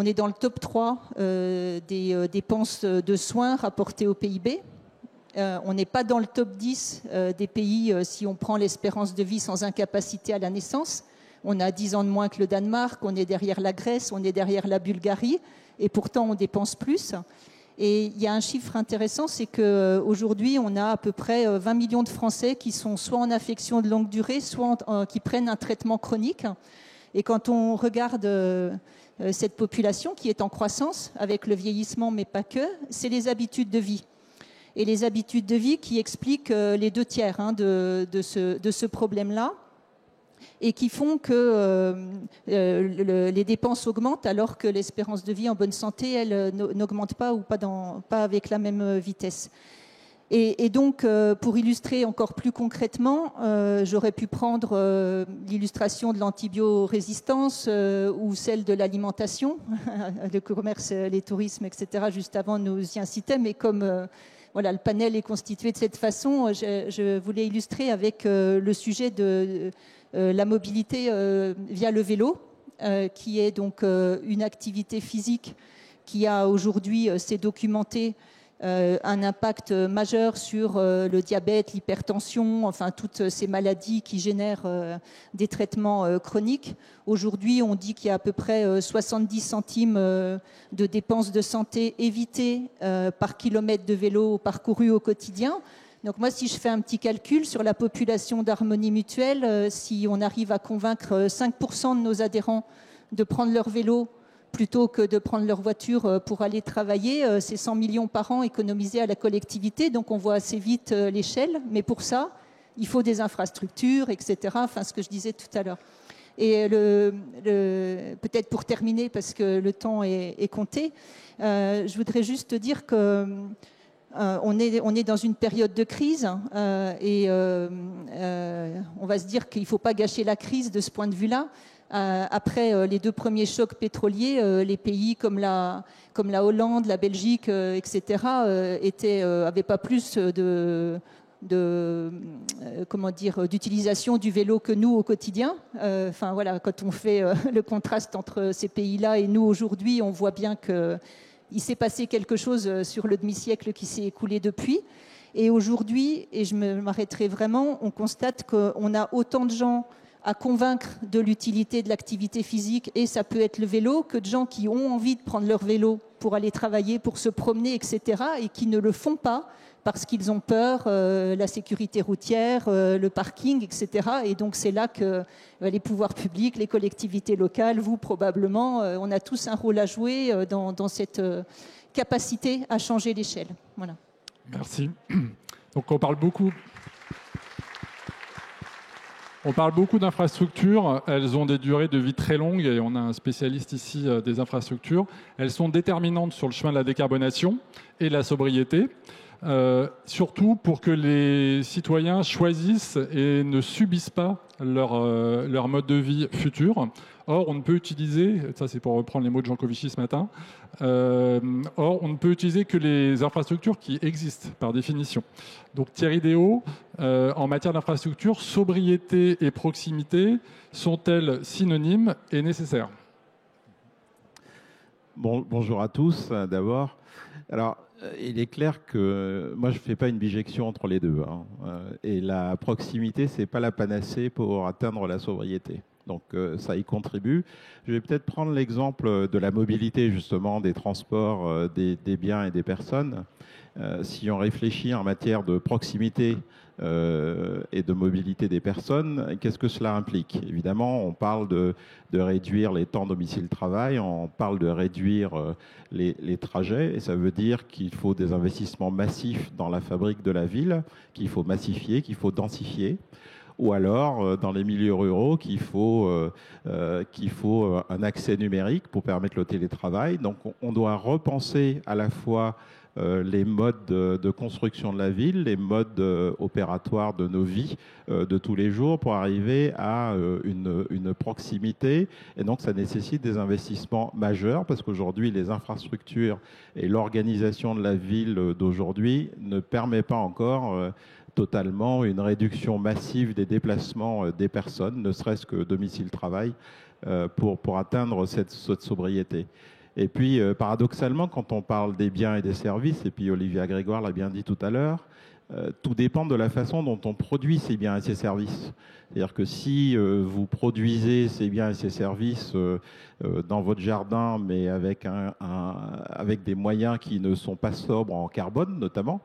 est dans le top 3 des dépenses de soins rapportées au PIB. On n'est pas dans le top 10 des pays si on prend l'espérance de vie sans incapacité à la naissance. On a 10 ans de moins que le Danemark, on est derrière la Grèce, on est derrière la Bulgarie, et pourtant on dépense plus. Et il y a un chiffre intéressant, c'est qu'aujourd'hui, on a à peu près 20 millions de Français qui sont soit en affection de longue durée, soit qui prennent un traitement chronique. Et quand on regarde cette population qui est en croissance, avec le vieillissement, mais pas que, c'est les habitudes de vie. Et les habitudes de vie qui expliquent les 2 tiers de ce problème-là, et qui font que les dépenses augmentent alors que l'espérance de vie en bonne santé, elle n'augmente pas ou pas avec la même vitesse. Et donc, pour illustrer encore plus concrètement, j'aurais pu prendre l'illustration de l'antibiorésistance ou celle de l'alimentation. Le commerce, les tourismes, etc., juste avant, nous y incitaient, mais comme voilà, le panel est constitué de cette façon, je voulais illustrer avec le sujet de la mobilité via le vélo, qui est donc une activité physique qui a aujourd'hui, s'est documentée, un impact majeur sur le diabète, l'hypertension, enfin toutes ces maladies qui génèrent des traitements chroniques. Aujourd'hui, on dit qu'il y a à peu près 70 centimes de dépenses de santé évitées par kilomètre de vélo parcouru au quotidien. Donc moi, si je fais un petit calcul sur la population d'Harmonie Mutuelle, si on arrive à convaincre 5% de nos adhérents de prendre leur vélo plutôt que de prendre leur voiture pour aller travailler, c'est 100 millions par an économisés à la collectivité. Donc on voit assez vite l'échelle. Mais pour ça, il faut des infrastructures, etc. Enfin, ce que je disais tout à l'heure. Et peut-être pour terminer, parce que le temps est compté, je voudrais juste dire que on est dans une période de crise et on va se dire qu'il ne faut pas gâcher la crise de ce point de vue-là. Après les 2 premiers chocs pétroliers, les pays comme la Hollande, la Belgique, etc., n'avaient pas plus d'utilisation du vélo que nous au quotidien. Enfin voilà, quand on fait le contraste entre ces pays-là et nous aujourd'hui, on voit bien que il s'est passé quelque chose sur le demi-siècle qui s'est écoulé depuis. Et aujourd'hui, et je m'arrêterai vraiment, on constate qu'on a autant de gens à convaincre de l'utilité de l'activité physique, et ça peut être le vélo, que de gens qui ont envie de prendre leur vélo pour aller travailler, pour se promener, etc., et qui ne le font pas parce qu'ils ont peur, la sécurité routière, le parking, etc. Et donc c'est là que les pouvoirs publics, les collectivités locales, vous probablement, on a tous un rôle à jouer dans cette capacité à changer l'échelle. Voilà.
Merci. Donc on parle beaucoup d'infrastructures. Elles ont des durées de vie très longues et on a un spécialiste ici des infrastructures. Elles sont déterminantes sur le chemin de la décarbonation et de la sobriété. surtout pour que les citoyens choisissent et ne subissent pas leur mode de vie futur. Or, on ne peut utiliser, ça c'est pour reprendre les mots de Jean Covici ce matin, or on ne peut utiliser que les infrastructures qui existent par définition. Donc Thierry Déaut, en matière d'infrastructure, sobriété et proximité sont-elles synonymes et nécessaires ?
Bonjour à tous, d'abord. Alors, il est clair que moi, je ne fais pas une bijection entre les deux. Et la proximité, ce n'est pas la panacée pour atteindre la sobriété. Donc, ça y contribue. Je vais peut-être prendre l'exemple de la mobilité, justement, des transports, des biens et des personnes. Si on réfléchit en matière de proximité et de mobilité des personnes, qu'est-ce que cela implique? Évidemment, on parle de réduire les temps domicile-travail, on parle de réduire les trajets, et ça veut dire qu'il faut des investissements massifs dans la fabrique de la ville, qu'il faut massifier, qu'il faut densifier, ou alors dans les milieux ruraux qu'il faut un accès numérique pour permettre le télétravail. Donc on doit repenser à la fois les modes de construction de la ville, les modes opératoires de nos vies de tous les jours pour arriver à une proximité. Et donc, ça nécessite des investissements majeurs parce qu'aujourd'hui, les infrastructures et l'organisation de la ville d'aujourd'hui ne permet pas encore totalement une réduction massive des déplacements des personnes, ne serait-ce que domicile-travail, pour atteindre cette sobriété. Et puis, paradoxalement, quand on parle des biens et des services, et puis Olivia Grégoire l'a bien dit tout à l'heure, tout dépend de la façon dont on produit ces biens et ces services. C'est-à-dire que si vous produisez ces biens et ces services dans votre jardin, mais avec des moyens qui ne sont pas sobres en carbone, notamment,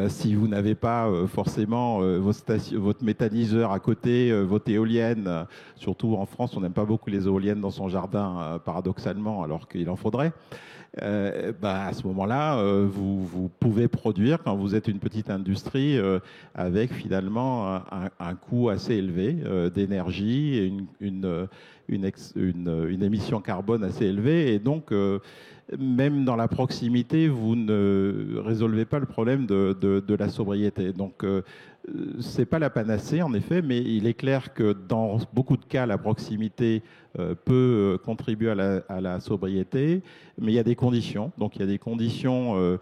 si vous n'avez pas forcément votre méthaniseur à côté, votre éolienne, surtout en France, on n'aime pas beaucoup les éoliennes dans son jardin, paradoxalement, alors qu'il en faudrait. À ce moment-là, vous pouvez produire, quand vous êtes une petite industrie, avec finalement un coût assez élevé d'énergie et une émission carbone assez élevée. Et donc, même dans la proximité, vous ne résolvez pas le problème de la sobriété. Donc, c'est pas la panacée, en effet, mais il est clair que dans beaucoup de cas, la proximité peut contribuer à la sobriété, mais il y a des conditions. Donc, il y a des conditions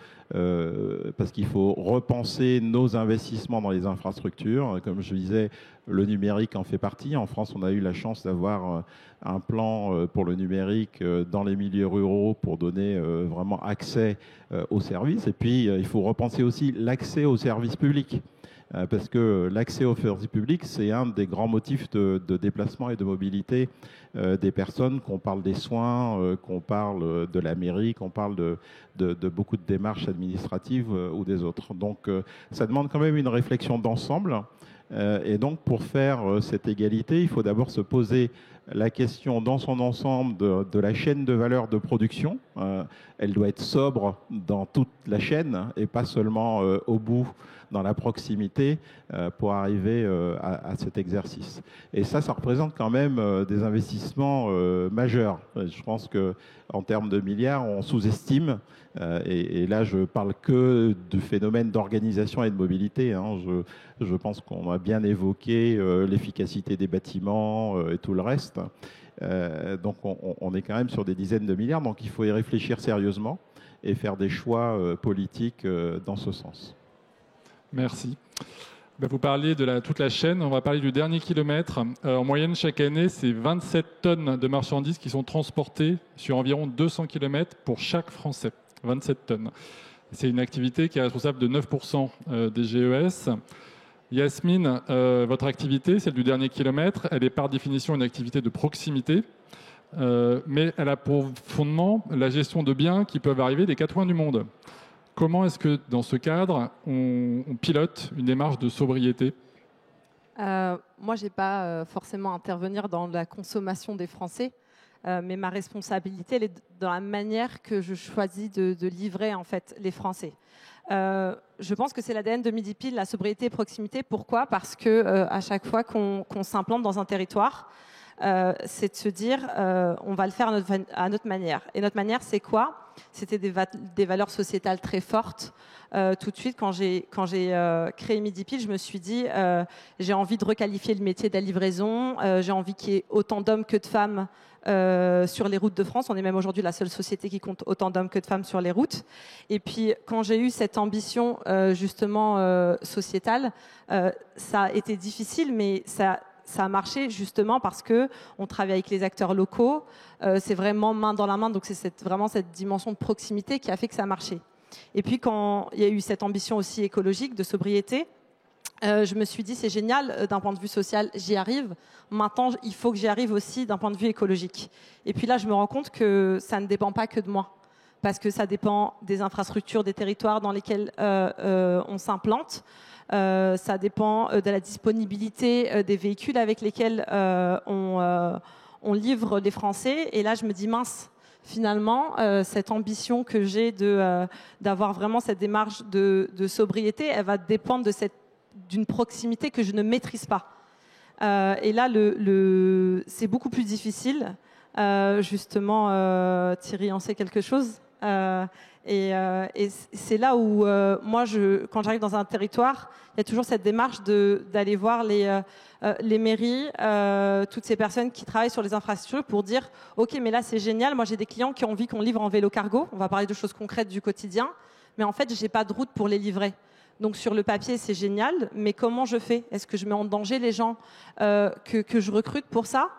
parce qu'il faut repenser nos investissements dans les infrastructures. Comme je disais, le numérique en fait partie. En France, on a eu la chance d'avoir un plan pour le numérique dans les milieux ruraux pour donner vraiment accès aux services. Et puis, il faut repenser aussi l'accès aux services publics. Parce que l'accès aux services publics, c'est un des grands motifs de déplacement et de mobilité des personnes, qu'on parle des soins, qu'on parle de la mairie, qu'on parle de beaucoup de démarches administratives ou des autres. Donc ça demande quand même une réflexion d'ensemble. Et donc pour faire cette égalité, il faut d'abord se poser la question dans son ensemble de la chaîne de valeur de production. Elle doit être sobre dans toute la chaîne et pas seulement au bout, dans la proximité, pour arriver à cet exercice. Et ça représente quand même des investissements majeurs. Je pense qu'en termes de milliards, on sous-estime, et là je parle que du phénomène d'organisation et de mobilité. Je pense qu'on a bien évoqué l'efficacité des bâtiments et tout le reste. Donc on est quand même sur des dizaines de milliards, donc il faut y réfléchir sérieusement et faire des choix politiques dans ce sens.
Merci. Vous parliez de toute la chaîne, on va parler du dernier kilomètre. En moyenne, chaque année, c'est 27 tonnes de marchandises qui sont transportées sur environ 200 km pour chaque Français. 27 tonnes. C'est une activité qui est responsable de 9% des GES. Yasmine, votre activité, celle du dernier kilomètre, elle est par définition une activité de proximité, mais elle a pour fondement la gestion de biens qui peuvent arriver des quatre coins du monde. Comment est-ce que, dans ce cadre, on pilote une démarche de sobriété ?
Moi, je n'ai pas forcément à intervenir dans la consommation des Français, mais ma responsabilité, elle est dans la manière que je choisis de livrer en fait, les Français. Je pense que c'est l'ADN de Midi Pile, la sobriété et proximité. Pourquoi ? Parce que à chaque fois qu'on s'implante dans un territoire, c'est de se dire on va le faire à notre manière. Et notre manière, c'est quoi ? c'était des valeurs sociétales très fortes. Tout de suite, quand j'ai créé Midi Pile, je me suis dit, j'ai envie de requalifier le métier de la livraison, j'ai envie qu'il y ait autant d'hommes que de femmes sur les routes de France. On est même aujourd'hui la seule société qui compte autant d'hommes que de femmes sur les routes. Et puis, quand j'ai eu cette ambition justement sociétale, ça a été difficile, mais ça a marché justement parce que on travaille avec les acteurs locaux. C'est vraiment main dans la main, donc c'est vraiment cette dimension de proximité qui a fait que ça a marché. Et puis, quand il y a eu cette ambition aussi écologique de sobriété, je me suis dit, c'est génial, d'un point de vue social, j'y arrive. Maintenant, il faut que j'y arrive aussi d'un point de vue écologique. Et puis là, je me rends compte que ça ne dépend pas que de moi, parce que ça dépend des infrastructures, des territoires dans lesquels on s'implante. Ça dépend de la disponibilité des véhicules avec lesquels on livre les Français. Et là, je me dis, mince, finalement, cette ambition que j'ai d'avoir vraiment cette démarche de sobriété, elle va dépendre d'une proximité que je ne maîtrise pas. Et là, c'est beaucoup plus difficile. Justement, Thierry en sait quelque chose. Et c'est là où, moi, quand j'arrive dans un territoire, il y a toujours cette démarche d'aller voir les mairies, toutes ces personnes qui travaillent sur les infrastructures pour dire « Ok, mais là, c'est génial. Moi, j'ai des clients qui ont envie qu'on livre en vélo cargo. On va parler de choses concrètes du quotidien. Mais en fait, j'ai pas de route pour les livrer. Donc, sur le papier, c'est génial. Mais comment je fais? Est-ce que je mets en danger les gens que je recrute pour ça?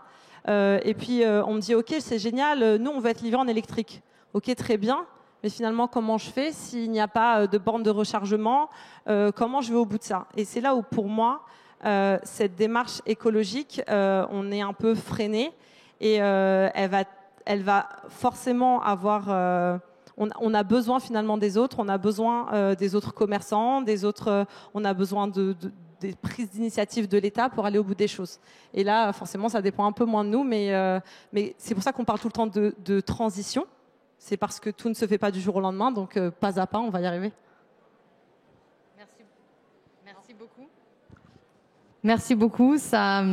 Et puis, on me dit « Ok, c'est génial. Nous, on va être livrés en électrique. Ok, très bien. Mais finalement, comment je fais s'il n'y a pas de borne de rechargement? Comment je vais au bout de ça? Et c'est là où, pour moi, cette démarche écologique, on est un peu freiné et elle va forcément avoir... on a besoin finalement des autres, on a besoin des autres commerçants, on a besoin des prises d'initiative de l'État pour aller au bout des choses. Et là, forcément, ça dépend un peu moins de nous, mais c'est pour ça qu'on parle tout le temps de transition. C'est parce que tout ne se fait pas du jour au lendemain, donc pas à pas, on va y arriver.
Merci beaucoup. Merci beaucoup. Ça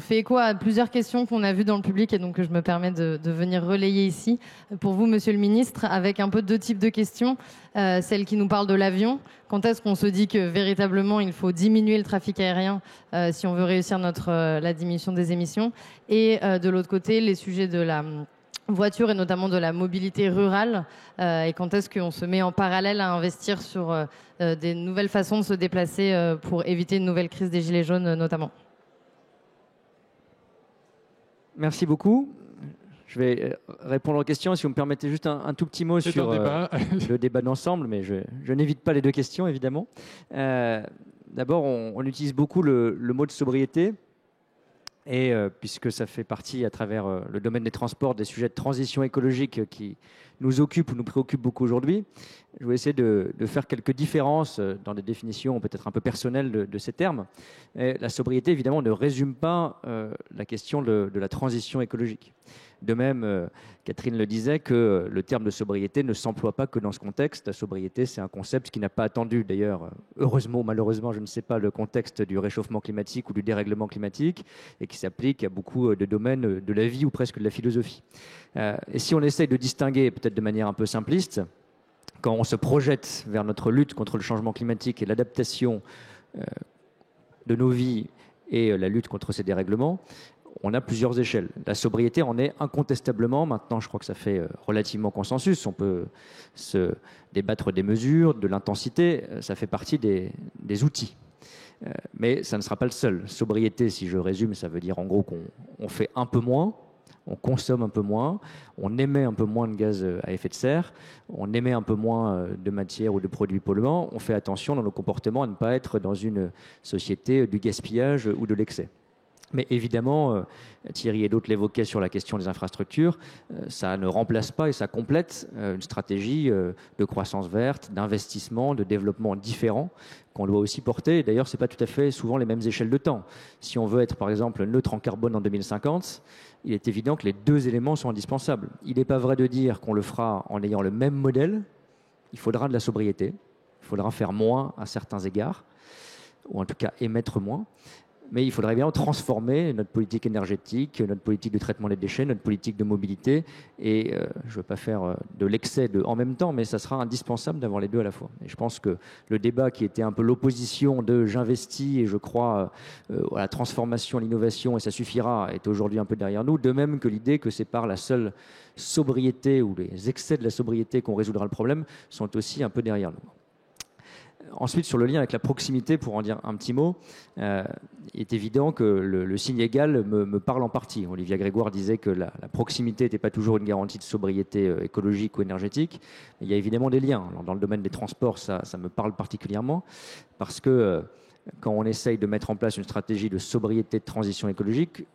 fait écho à plusieurs questions qu'on a vues dans le public et donc je me permets de venir relayer ici. Pour vous, Monsieur le Ministre, avec un peu deux types de questions. Celle qui nous parle de l'avion. Quand est-ce qu'on se dit que véritablement il faut diminuer le trafic aérien si on veut réussir la diminution des émissions? Et de l'autre côté, les sujets de la voiture et notamment de la mobilité rurale et quand est-ce qu'on se met en parallèle à investir sur des nouvelles façons de se déplacer pour éviter une nouvelle crise des gilets jaunes notamment?
Merci beaucoup. Je vais répondre aux questions. Si vous me permettez juste un tout petit mot sur le débat d'ensemble, mais je n'évite pas les deux questions évidemment. D'abord, on utilise beaucoup le mot de sobriété. Et puisque ça fait partie à travers le domaine des transports des sujets de transition écologique qui nous occupent ou nous préoccupent beaucoup aujourd'hui, je vais essayer de faire quelques différences dans des définitions peut-être un peu personnelles de ces termes. Et la sobriété, évidemment, ne résume pas la question de la transition écologique. De même, Catherine le disait, que le terme de sobriété ne s'emploie pas que dans ce contexte. La sobriété, c'est un concept qui n'a pas attendu, d'ailleurs, heureusement ou malheureusement, je ne sais pas, le contexte du réchauffement climatique ou du dérèglement climatique, et qui s'applique à beaucoup de domaines de la vie ou presque de la philosophie. Et si on essaye de distinguer, peut-être de manière un peu simpliste, quand on se projette vers notre lutte contre le changement climatique et l'adaptation de nos vies et la lutte contre ces dérèglements, on a plusieurs échelles. La sobriété en est incontestablement, maintenant je crois que ça fait relativement consensus, on peut se débattre des mesures, de l'intensité, ça fait partie des outils. Mais ça ne sera pas le seul. Sobriété, si je résume, ça veut dire en gros qu'on fait un peu moins, on consomme un peu moins, on émet un peu moins de gaz à effet de serre, on émet un peu moins de matières ou de produits polluants, on fait attention dans nos comportements à ne pas être dans une société du gaspillage ou de l'excès. Mais évidemment, Thierry et d'autres l'évoquaient sur la question des infrastructures, ça ne remplace pas et ça complète une stratégie de croissance verte, d'investissement, de développement différent qu'on doit aussi porter. D'ailleurs, ce n'est pas tout à fait souvent les mêmes échelles de temps. Si on veut être, par exemple, neutre en carbone en 2050, il est évident que les deux éléments sont indispensables. Il n'est pas vrai de dire qu'on le fera en ayant le même modèle. Il faudra de la sobriété. Il faudra faire moins à certains égards, ou en tout cas émettre moins. Mais il faudrait bien transformer notre politique énergétique, notre politique de traitement des déchets, notre politique de mobilité. Et je ne veux pas faire de l'excès en même temps, mais ça sera indispensable d'avoir les deux à la fois. Et je pense que le débat qui était un peu l'opposition de j'investis et je crois à la transformation, à l'innovation et ça suffira est aujourd'hui un peu derrière nous. De même que l'idée que c'est par la seule sobriété ou les excès de la sobriété qu'on résoudra le problème sont aussi un peu derrière nous. Ensuite, sur le lien avec la proximité, pour en dire un petit mot, il est évident que le signe égal me parle en partie. Olivia Grégoire disait que la proximité n'était pas toujours une garantie de sobriété écologique ou énergétique. Il y a évidemment des liens. Alors, dans le domaine des transports, ça me parle particulièrement parce que quand on essaye de mettre en place une stratégie de sobriété de transition écologique,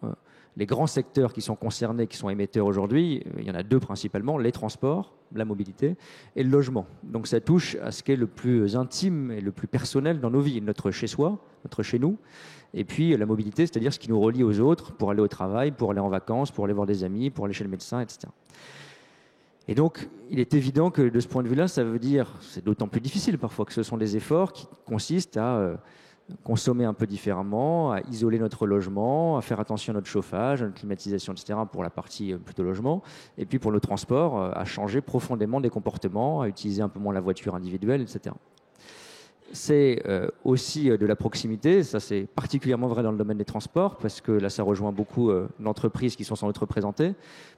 les grands secteurs qui sont concernés, qui sont émetteurs aujourd'hui, il y en a deux principalement, les transports, la mobilité et le logement. Donc ça touche à ce qui est le plus intime et le plus personnel dans nos vies, notre chez-soi, notre chez-nous, et puis la mobilité, c'est-à-dire ce qui nous relie aux autres pour aller au travail, pour aller en vacances, pour aller voir des amis, pour aller chez le médecin, etc. Et donc, il est évident que de ce point de vue-là, ça veut dire, c'est d'autant plus difficile parfois, que ce sont des efforts qui consistent à consommer un peu différemment, à isoler notre logement, à faire attention à notre chauffage, à notre climatisation, etc. pour la partie plutôt logement. Et puis pour le transport, à changer profondément des comportements, à utiliser un peu moins la voiture individuelle, etc. C'est aussi de la proximité, ça c'est particulièrement vrai dans le domaine des transports, parce que là ça rejoint beaucoup d'entreprises qui sont sans doute représentées.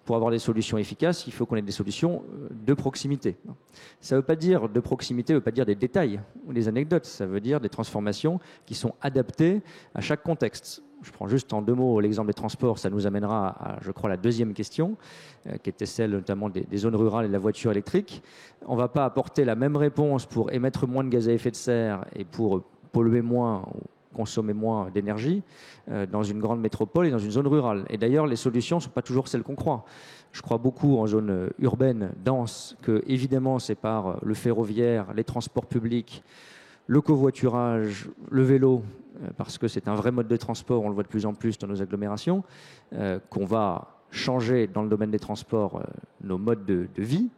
Pour avoir des solutions efficaces, il faut qu'on ait des solutions de proximité. Ça ne veut pas dire de proximité, ne veut pas dire des détails ou des anecdotes, ça veut dire des transformations qui sont adaptées à chaque contexte. Je prends juste en deux mots l'exemple des transports, ça nous amènera à, je crois, la deuxième question, qui était celle notamment des zones rurales et de la voiture électrique. On ne va pas apporter la même réponse pour émettre moins de gaz à effet de serre et pour polluer moins ou consommer moins d'énergie dans une grande métropole et dans une zone rurale. Et d'ailleurs, les solutions ne sont pas toujours celles qu'on croit. Je crois beaucoup en zone urbaine, dense, que évidemment c'est par le ferroviaire, les transports publics, le covoiturage, le vélo, parce que c'est un vrai mode de transport, on le voit de plus en plus dans nos agglomérations, qu'on va changer dans le domaine des transports nos modes de vie.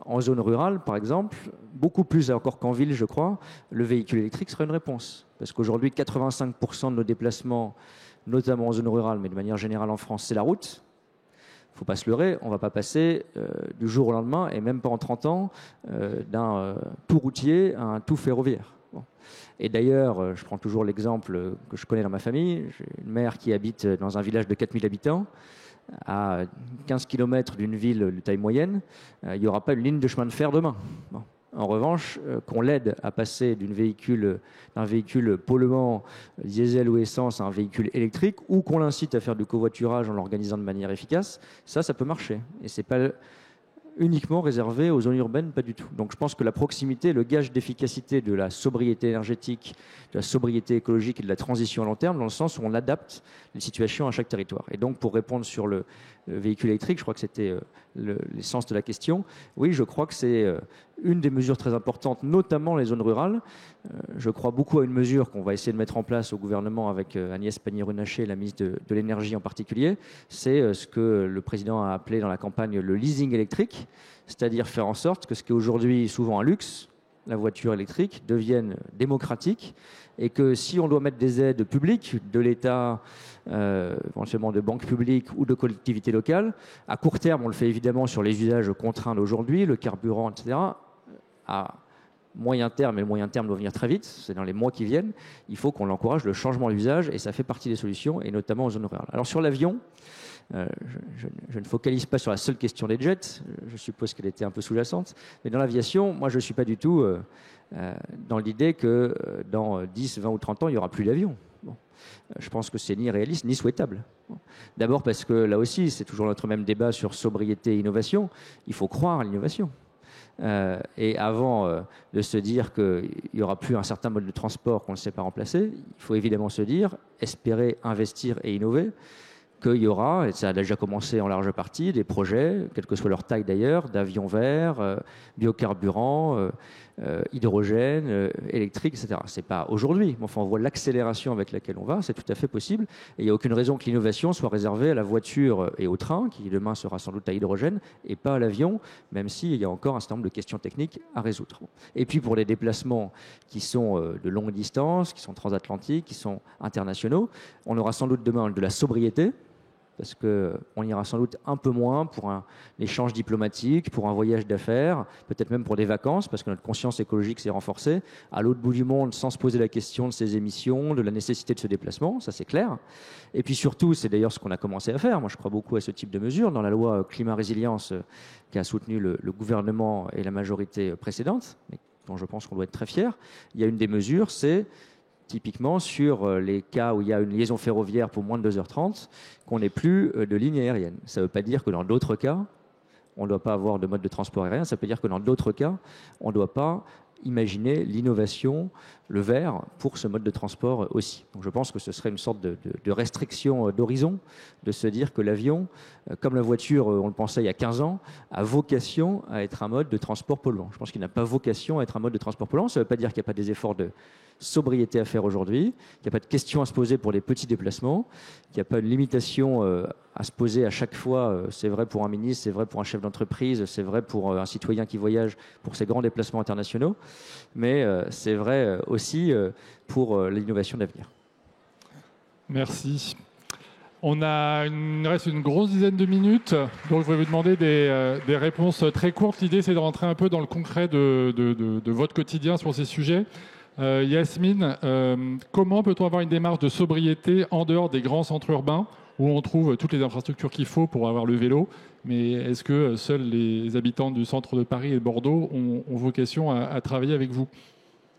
En zone rurale, par exemple, beaucoup plus encore qu'en ville, je crois, le véhicule électrique sera une réponse. Parce qu'aujourd'hui, 85% de nos déplacements, notamment en zone rurale, mais de manière générale en France, c'est la route. Il ne faut pas se leurrer, on ne va pas passer du jour au lendemain, et même pas en 30 ans, d'un tout routier à un tout ferroviaire. Bon. Et d'ailleurs, je prends toujours l'exemple que je connais dans ma famille. J'ai une mère qui habite dans un village de 4000 habitants, à 15 km d'une ville de taille moyenne. Il n'y aura pas une ligne de chemin de fer demain. Bon. En revanche, qu'on l'aide à passer d'un véhicule polluant diesel ou essence à un véhicule électrique, ou qu'on l'incite à faire du covoiturage en l'organisant de manière efficace, ça peut marcher. Et ce n'est pas uniquement réservé aux zones urbaines, pas du tout. Donc je pense que la proximité est le gage d'efficacité de la sobriété énergétique, de la sobriété écologique et de la transition à long terme, dans le sens où on adapte les situations à chaque territoire. Et donc pour répondre sur le véhicule électrique, je crois que c'était l'essence de la question, oui, je crois que c'est une des mesures très importantes, notamment les zones rurales. Je crois beaucoup à une mesure qu'on va essayer de mettre en place au gouvernement avec Agnès Pannier-Runacher, la ministre de l'Énergie en particulier. C'est ce que le président a appelé dans la campagne le leasing électrique, c'est-à-dire faire en sorte que ce qui est aujourd'hui souvent un luxe, la voiture électrique, devienne démocratique, et que si on doit mettre des aides publiques de l'État, éventuellement de banques publiques ou de collectivités locales, à court terme, on le fait évidemment sur les usages contraints d'aujourd'hui, le carburant, etc. À moyen terme, et le moyen terme doit venir très vite, c'est dans les mois qui viennent, il faut qu'on encourage le changement d'usage, et ça fait partie des solutions, et notamment en zone rurale. Alors sur l'avion, je ne focalise pas sur la seule question des jets, je suppose qu'elle était un peu sous-jacente, mais dans l'aviation, moi je ne suis pas du tout dans l'idée que dans 10, 20 ou 30 ans, il n'y aura plus d'avion. Bon. Je pense que c'est ni réaliste ni souhaitable. Bon. D'abord parce que là aussi, c'est toujours notre même débat sur sobriété et innovation, il faut croire à l'innovation. Et avant de se dire qu'il n'y aura plus un certain mode de transport qu'on ne sait pas remplacer, il faut évidemment se dire, espérer, investir et innover qu'il y aura, et ça a déjà commencé en large partie, des projets, quelle que soit leur taille d'ailleurs, d'avions verts, biocarburants, hydrogène, électrique, etc. Ce n'est pas aujourd'hui, mais enfin on voit l'accélération avec laquelle on va, c'est tout à fait possible. Et il n'y a aucune raison que l'innovation soit réservée à la voiture et au train, qui demain sera sans doute à hydrogène, et pas à l'avion, même s'il y a encore un certain nombre de questions techniques à résoudre. Et puis pour les déplacements qui sont de longue distance, qui sont transatlantiques, qui sont internationaux, on aura sans doute demain de la sobriété, parce qu'on ira sans doute un peu moins pour un échange diplomatique, pour un voyage d'affaires, peut-être même pour des vacances, parce que notre conscience écologique s'est renforcée, à l'autre bout du monde, sans se poser la question de ses émissions, de la nécessité de ce déplacement, ça c'est clair. Et puis surtout, c'est d'ailleurs ce qu'on a commencé à faire, moi je crois beaucoup à ce type de mesures, dans la loi climat-résilience qu'a soutenu le gouvernement et la majorité précédente, mais dont je pense qu'on doit être très fiers, il y a une des mesures, c'est typiquement sur les cas où il y a une liaison ferroviaire pour moins de 2h30, qu'on n'ait plus de ligne aérienne. Ça ne veut pas dire que dans d'autres cas, on ne doit pas avoir de mode de transport aérien, ça peut dire que dans d'autres cas, on ne doit pas imaginer l'innovation, le vert, pour ce mode de transport aussi. Donc je pense que ce serait une sorte de restriction d'horizon, de se dire que l'avion, comme la voiture, on le pensait il y a 15 ans, a vocation à être un mode de transport polluant. Je pense qu'il n'a pas vocation à être un mode de transport polluant. Ça ne veut pas dire qu'il n'y a pas des efforts de sobriété à faire aujourd'hui, qu'il n'y a pas de questions à se poser pour les petits déplacements, qu'il n'y a pas une limitation à se poser à chaque fois. C'est vrai pour un ministre, c'est vrai pour un chef d'entreprise, c'est vrai pour un citoyen qui voyage pour ses grands déplacements internationaux, mais c'est vrai aussi pour l'innovation d'avenir.
Merci. Il reste une grosse dizaine de minutes, donc je vais vous demander des réponses très courtes. L'idée, c'est de rentrer un peu dans le concret de votre quotidien sur ces sujets. Yasmine, comment peut-on avoir une démarche de sobriété en dehors des grands centres urbains où on trouve toutes les infrastructures qu'il faut pour avoir le vélo, mais est-ce que seuls les habitants du centre de Paris et de Bordeaux ont vocation à travailler avec vous ?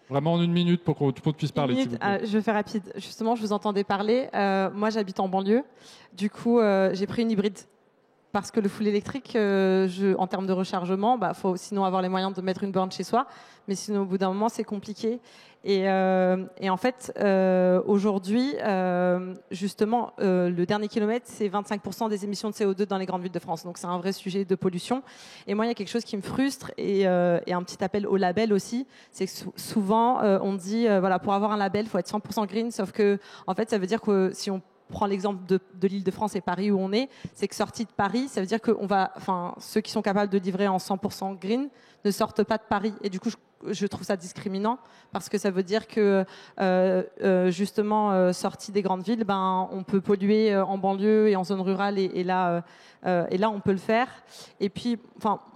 Vraiment en une minute pour que tout le monde puisse parler.
Je vais faire rapide. Justement, je vous entendais parler. Moi, j'habite en banlieue. Du coup, j'ai pris une hybride. Parce que le full électrique, en termes de rechargement, faut sinon avoir les moyens de mettre une borne chez soi. Mais sinon, au bout d'un moment, c'est compliqué. Et en fait, aujourd'hui, justement, le dernier kilomètre, c'est 25% des émissions de CO2 dans les grandes villes de France. Donc, c'est un vrai sujet de pollution. Et moi, il y a quelque chose qui me frustre et un petit appel au label aussi. C'est que souvent, on dit, voilà, pour avoir un label, il faut être 100% green. Sauf que, en fait, ça veut dire que si on prend l'exemple de l'Île-de-France et Paris où on est, c'est que sorti de Paris, ça veut dire que ceux qui sont capables de livrer en 100% green ne sortent pas de Paris. Et du coup, je trouve ça discriminant parce que ça veut dire que justement sorti des grandes villes, on peut polluer en banlieue et en zone rurale et là on peut le faire. Et puis,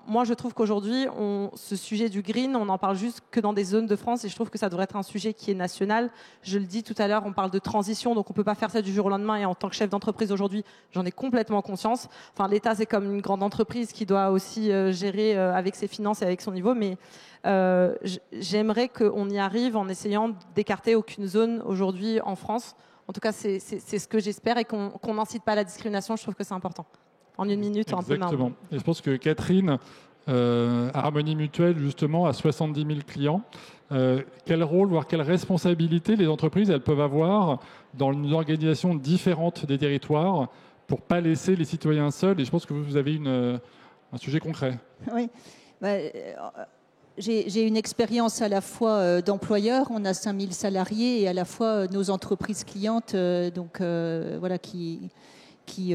moi je trouve qu'aujourd'hui ce sujet du green, on n'en parle juste que dans des zones de France et je trouve que ça devrait être un sujet qui est national. Je le dis tout à l'heure, on parle de transition, donc on peut pas faire ça du jour au lendemain. Et en tant que chef d'entreprise aujourd'hui, j'en ai complètement conscience. L'État c'est comme une grande entreprise qui doit aussi gérer avec ses finances et avec son niveau, mais j'aimerais qu'on y arrive en essayant d'écarter aucune zone aujourd'hui en France. En tout cas, c'est ce que j'espère et qu'on n'incite pas à la discrimination. Je trouve que c'est important. En une minute, un peu.
Exactement. Et je pense que Catherine, Harmonie Mutuelle, justement, a 70 000 clients. Quel rôle, voire quelle responsabilité les entreprises elles peuvent avoir dans une organisation différente des territoires pour ne pas laisser les citoyens seuls? Et je pense que vous avez un sujet concret.
Oui. J'ai une expérience à la fois d'employeur, on a 5000 salariés, et à la fois nos entreprises clientes, qui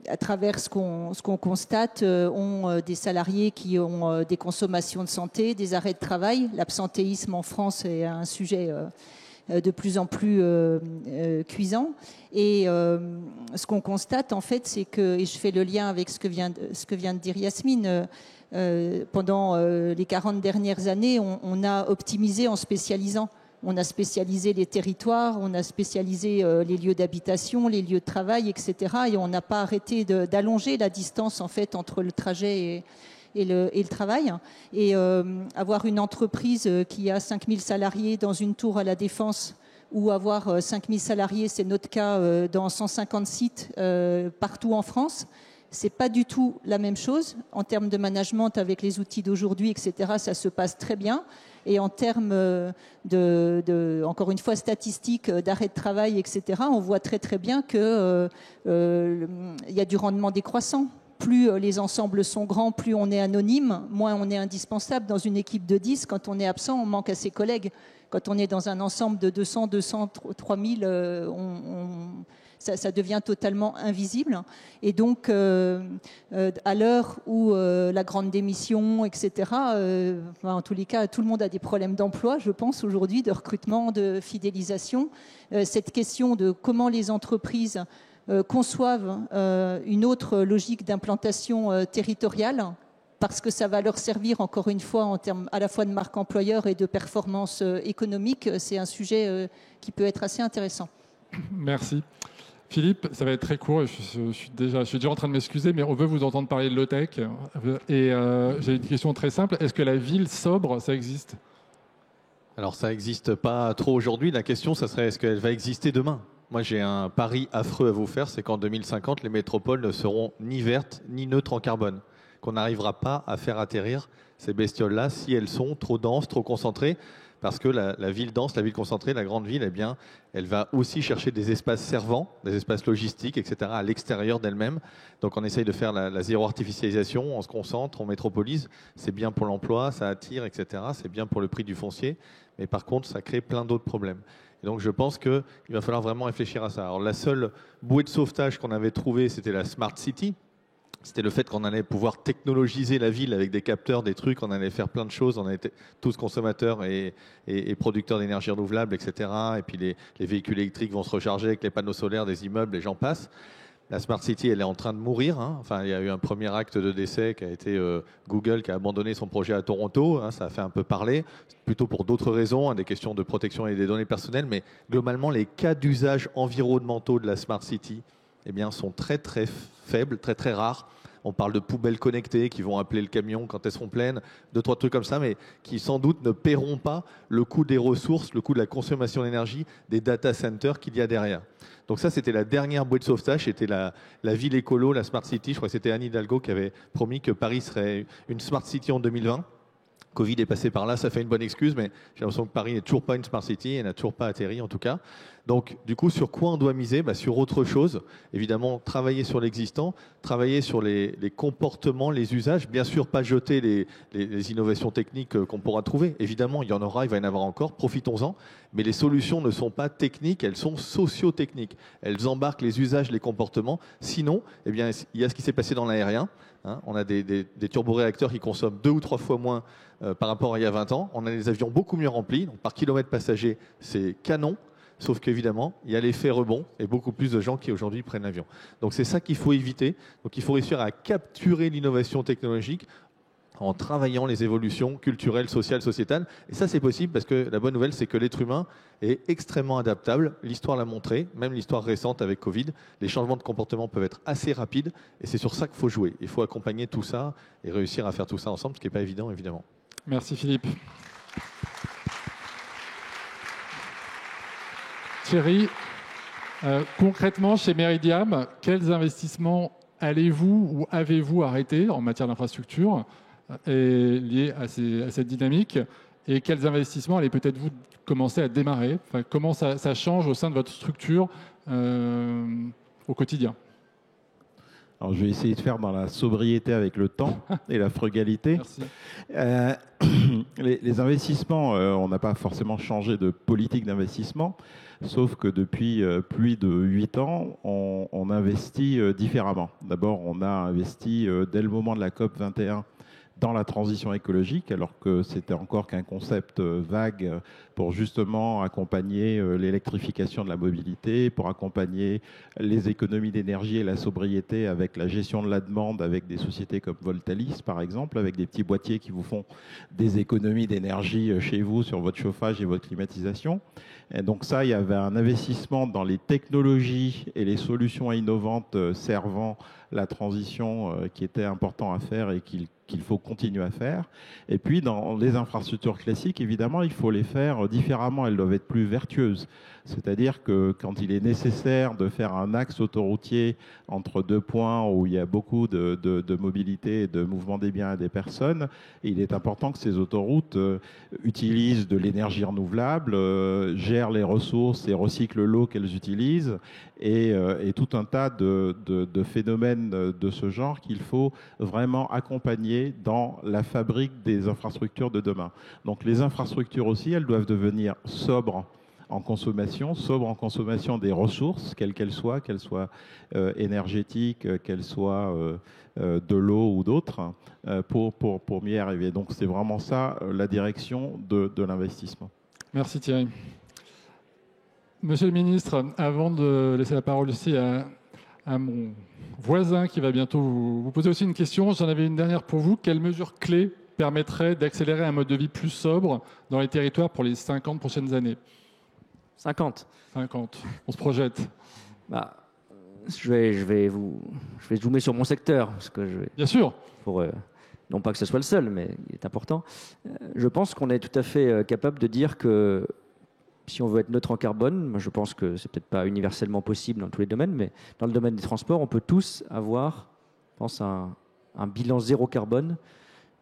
à travers ce qu'on constate, ont des salariés qui ont des consommations de santé, des arrêts de travail. L'absentéisme en France est un sujet de plus en plus cuisant. Et ce qu'on constate, en fait, c'est que, et je fais le lien avec ce que vient de dire Yasmine, pendant les 40 dernières années, on a optimisé en spécialisant. On a spécialisé les territoires, on a spécialisé les lieux d'habitation, les lieux de travail, etc. Et on n'a pas arrêté d'allonger la distance, en fait, entre le trajet et le travail. Et avoir une entreprise qui a 5000 salariés dans une tour à la Défense, ou avoir 5000 salariés, c'est notre cas, dans 150 sites partout en France, c'est pas du tout la même chose. En termes de management, avec les outils d'aujourd'hui, etc., ça se passe très bien. Et en termes encore une fois, statistiques d'arrêt de travail, etc., on voit très très bien qu'il y a du rendement décroissant. Plus les ensembles sont grands, plus on est anonyme, moins on est indispensable. Dans une équipe de 10, quand on est absent, on manque à ses collègues. Quand on est dans un ensemble de 200, 3000, ça devient totalement invisible. Et donc, à l'heure où la grande démission, etc., en tous les cas, tout le monde a des problèmes d'emploi, je pense, aujourd'hui, de recrutement, de fidélisation. Cette question de comment les entreprises conçoivent une autre logique d'implantation territoriale, parce que ça va leur servir, encore une fois, en termes à la fois de marque employeur et de performance économique. C'est un sujet qui peut être assez intéressant.
Merci. Philippe, ça va être très court. Je suis déjà en train de m'excuser, mais on veut vous entendre parler de low-tech. Et j'ai une question très simple. Est-ce que la ville sobre, ça existe ?
Alors, ça n'existe pas trop aujourd'hui. La question, ça serait est-ce qu'elle va exister demain ? Moi, j'ai un pari affreux à vous faire, c'est qu'en 2050, les métropoles ne seront ni vertes ni neutres en carbone. Qu'on n'arrivera pas à faire atterrir ces bestioles-là si elles sont trop denses, trop concentrées. Parce que la ville dense, la ville concentrée, la grande ville, eh bien, elle va aussi chercher des espaces servants, des espaces logistiques, etc., à l'extérieur d'elle-même. Donc, on essaye de faire la zéro artificialisation, on se concentre, on métropolise. C'est bien pour l'emploi, ça attire, etc. C'est bien pour le prix du foncier. Mais par contre, ça crée plein d'autres problèmes. Et donc, je pense qu'il va falloir vraiment réfléchir à ça. Alors, la seule bouée de sauvetage qu'on avait trouvée, c'était la Smart City. C'était le fait qu'on allait pouvoir technologiser la ville avec des capteurs, des trucs, on allait faire plein de choses, on était tous consommateurs et producteurs d'énergie renouvelable, etc. Et puis les véhicules électriques vont se recharger avec les panneaux solaires des immeubles, et j'en passe. La Smart City, elle est en train de mourir. Enfin, il y a eu un premier acte de décès qui a été Google qui a abandonné son projet à Toronto. Ça a fait un peu parler, plutôt pour d'autres raisons, des questions de protection et des données personnelles. Mais globalement, les cas d'usage environnementaux de la Smart City eh bien, sont très très faibles, très très rares. On parle de poubelles connectées qui vont appeler le camion quand elles seront pleines, 2-3 trucs comme ça, mais qui sans doute ne paieront pas le coût des ressources, le coût de la consommation d'énergie des data centers qu'il y a derrière. Donc ça, c'était la dernière bouée de sauvetage, c'était la ville écolo, la Smart City. Je crois que c'était Anne Hidalgo qui avait promis que Paris serait une Smart City en 2020. Covid est passé par là, ça fait une bonne excuse, mais j'ai l'impression que Paris n'est toujours pas une Smart City et n'a toujours pas atterri en tout cas. Donc du coup, sur quoi on doit miser ? Sur autre chose. Évidemment, travailler sur l'existant, travailler sur les comportements, les usages. Bien sûr, pas jeter les innovations techniques qu'on pourra trouver. Évidemment, il y en aura, il va y en avoir encore, profitons-en. Mais les solutions ne sont pas techniques, elles sont socio-techniques. Elles embarquent les usages, les comportements. Sinon, eh bien, il y a ce qui s'est passé dans l'aérien. On a des turboréacteurs qui consomment 2 ou 3 fois moins par rapport à il y a 20 ans. On a des avions beaucoup mieux remplis. Donc, par kilomètre passager, c'est canon. Sauf qu'évidemment, il y a l'effet rebond et beaucoup plus de gens qui aujourd'hui prennent l'avion. Donc c'est ça qu'il faut éviter. Donc il faut réussir à capturer l'innovation technologique en travaillant les évolutions culturelles, sociales, sociétales. Et ça, c'est possible parce que la bonne nouvelle, c'est que l'être humain est extrêmement adaptable. L'histoire l'a montré, même l'histoire récente avec Covid. Les changements de comportement peuvent être assez rapides et c'est sur ça qu'il faut jouer. Il faut accompagner tout ça et réussir à faire tout ça ensemble, ce qui n'est pas évident, évidemment.
Merci Philippe. Thierry, concrètement, chez Meridiam, quels investissements allez-vous ou avez-vous arrêté en matière d'infrastructure liés à cette dynamique ? Et quels investissements allez peut-être vous commencer à démarrer ? Comment ça change au sein de votre structure au quotidien ?
Alors, je vais essayer de faire dans la sobriété avec le temps et la frugalité.
Merci.
Les investissements, on n'a pas forcément changé de politique d'investissement, sauf que depuis plus de 8 ans, on investit différemment. D'abord, on a investi dès le moment de la COP 21 dans la transition écologique, alors que c'était encore qu'un concept vague pour justement accompagner l'électrification de la mobilité, pour accompagner les économies d'énergie et la sobriété avec la gestion de la demande, avec des sociétés comme Voltalis par exemple, avec des petits boîtiers qui vous font des économies d'énergie chez vous sur votre chauffage et votre climatisation. Et donc ça, il y avait un investissement dans les technologies et les solutions innovantes servant la transition qui était important à faire et qu'il faut continuer à faire. Et puis, dans les infrastructures classiques, évidemment, il faut les faire différemment. Elles doivent être plus vertueuses. C'est-à-dire que quand il est nécessaire de faire un axe autoroutier entre deux points où il y a beaucoup de mobilité et de mouvement des biens et des personnes, il est important que ces autoroutes utilisent de l'énergie renouvelable, gèrent les ressources et recyclent l'eau qu'elles utilisent, et tout un tas de phénomènes de ce genre qu'il faut vraiment accompagner dans la fabrique des infrastructures de demain. Donc les infrastructures aussi, elles doivent devenir sobres en consommation des ressources, quelles qu'elles soient énergétiques, qu'elles soient de l'eau ou d'autres, pour m'y arriver. Donc c'est vraiment ça la direction de l'investissement.
Merci Thierry. Monsieur le ministre, avant de laisser la parole aussi à mon voisin qui va bientôt vous poser aussi une question, j'en avais une dernière pour vous. Quelles mesures clés permettraient d'accélérer un mode de vie plus sobre dans les territoires pour les 50 prochaines années ?
50.
On se projette.
Je vais zoomer sur mon secteur. Parce que
Bien sûr.
Non pas que ce soit le seul, mais il est important. Je pense qu'on est tout à fait capable de dire que si on veut être neutre en carbone, je pense que c'est peut-être pas universellement possible dans tous les domaines, mais dans le domaine des transports, on peut tous avoir, je pense, un bilan zéro carbone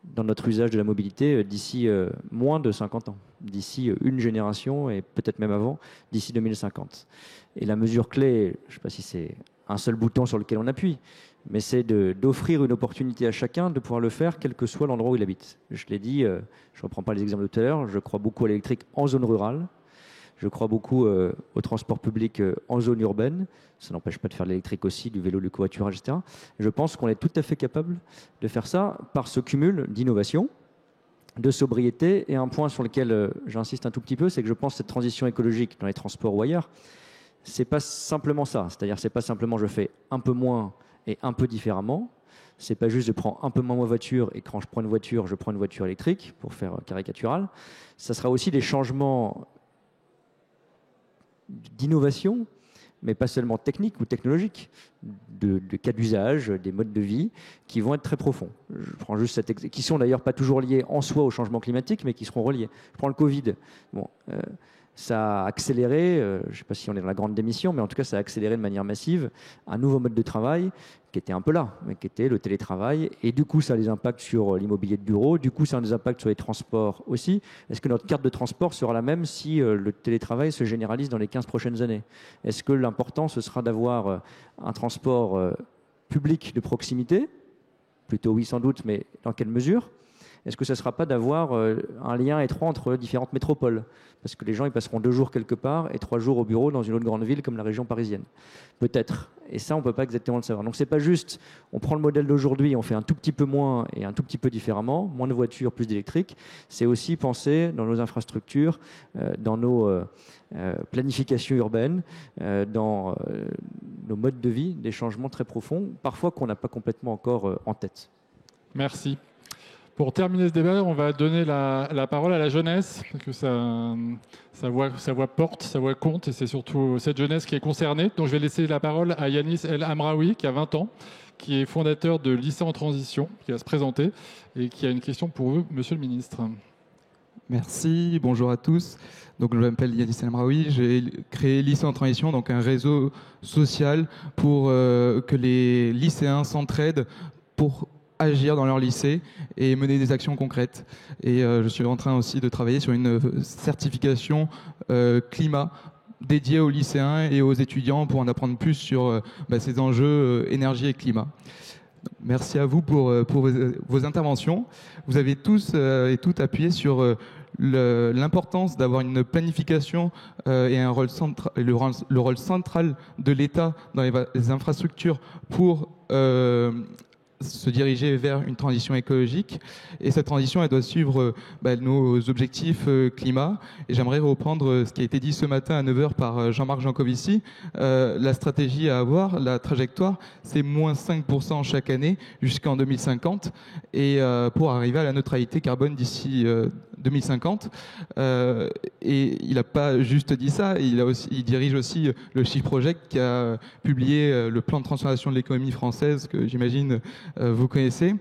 dans notre usage de la mobilité d'ici moins de 50 ans, d'ici une génération et peut-être même avant, d'ici 2050. Et la mesure clé, je ne sais pas si c'est un seul bouton sur lequel on appuie, mais c'est d'offrir une opportunité à chacun de pouvoir le faire, quel que soit l'endroit où il habite. Je l'ai dit, je ne reprends pas les exemples de tout à l'heure, je crois beaucoup à l'électrique en zone rurale, je crois beaucoup au transport public en zone urbaine. Ça n'empêche pas de faire de l'électrique aussi, du vélo, du covoiturage, etc. Je pense qu'on est tout à fait capable de faire ça par ce cumul d'innovation, de sobriété. Et un point sur lequel j'insiste un tout petit peu, c'est que je pense que cette transition écologique dans les transports ou ailleurs, c'est pas simplement ça. C'est-à-dire, c'est pas simplement je fais un peu moins et un peu différemment. C'est pas juste je prends un peu moins ma voiture et quand je prends une voiture, je prends une voiture électrique, pour faire caricatural. Ça sera aussi des changements d'innovation, mais pas seulement techniques ou technologiques, de cas d'usage, des modes de vie qui vont être très profonds. Je prends juste qui sont d'ailleurs pas toujours liés en soi au changement climatique, mais qui seront reliés. Je prends le Covid. Ça a accéléré, je ne sais pas si on est dans la grande démission, mais en tout cas, ça a accéléré de manière massive un nouveau mode de travail qui était un peu là, mais qui était le télétravail. Et du coup, ça a des impacts sur l'immobilier de bureau. Du coup, ça a des impacts sur les transports aussi. Est-ce que notre carte de transport sera la même si le télétravail se généralise dans les 15 prochaines années? Est-ce que l'important, ce sera d'avoir un transport public de proximité? Plutôt oui, sans doute, mais dans quelle mesure? Est-ce que ce ne sera pas d'avoir un lien étroit entre différentes métropoles? Parce que les gens ils passeront 2 jours quelque part et 3 jours au bureau dans une autre grande ville comme la région parisienne. Peut-être. Et ça, on ne peut pas exactement le savoir. Donc, ce n'est pas juste, on prend le modèle d'aujourd'hui, on fait un tout petit peu moins et un tout petit peu différemment, moins de voitures, plus d'électrique. C'est aussi penser dans nos infrastructures, dans nos planifications urbaines, dans nos modes de vie, des changements très profonds, parfois qu'on n'a pas complètement encore en tête.
Merci. Pour terminer ce débat, on va donner la parole à la jeunesse, parce que sa voix porte, sa voix compte, et c'est surtout cette jeunesse qui est concernée. Donc je vais laisser la parole à Yanis El Amraoui, qui a 20 ans, qui est fondateur de Lycée en Transition, qui va se présenter, et qui a une question pour vous, Monsieur le Ministre.
Merci, bonjour à tous. Donc, je m'appelle Yanis El Amraoui, j'ai créé Lycée en Transition, donc un réseau social pour que les lycéens s'entraident pour agir dans leur lycée et mener des actions concrètes. Et je suis en train aussi de travailler sur une certification climat dédiée aux lycéens et aux étudiants pour en apprendre plus sur ces enjeux énergie et climat. Merci à vous pour vos interventions. Vous avez tous et toutes appuyé sur l'importance d'avoir une planification et un rôle le rôle central de l'État dans les infrastructures pour se diriger vers une transition écologique. Et cette transition, elle doit suivre nos objectifs climat. Et j'aimerais reprendre ce qui a été dit ce matin à 9h par Jean-Marc Jancovici. La stratégie à avoir, la trajectoire, c'est moins 5% chaque année jusqu'en 2050 et pour arriver à la neutralité carbone d'ici 2050. Et il n'a pas juste dit ça, il dirige aussi le Shift Project qui a publié le plan de transformation de l'économie française que j'imagine vous connaissez,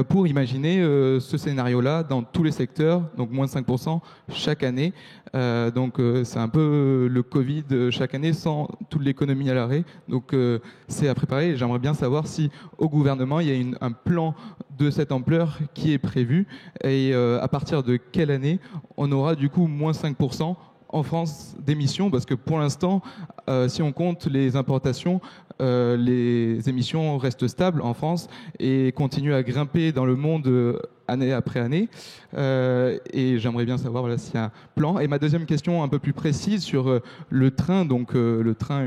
pour imaginer ce scénario-là dans tous les secteurs, donc moins de 5% chaque année. Donc c'est un peu le Covid chaque année sans toute l'économie à l'arrêt. Donc c'est à préparer. J'aimerais bien savoir si au gouvernement il y a un plan de cette ampleur qui est prévu et à partir de quelle année on aura du coup moins 5% en France d'émissions, parce que pour l'instant, si on compte les importations, les émissions restent stables en France et continuent à grimper dans le monde année après année. Et j'aimerais bien savoir s'il y a un plan. Et ma deuxième question un peu plus précise sur le train. Donc le train,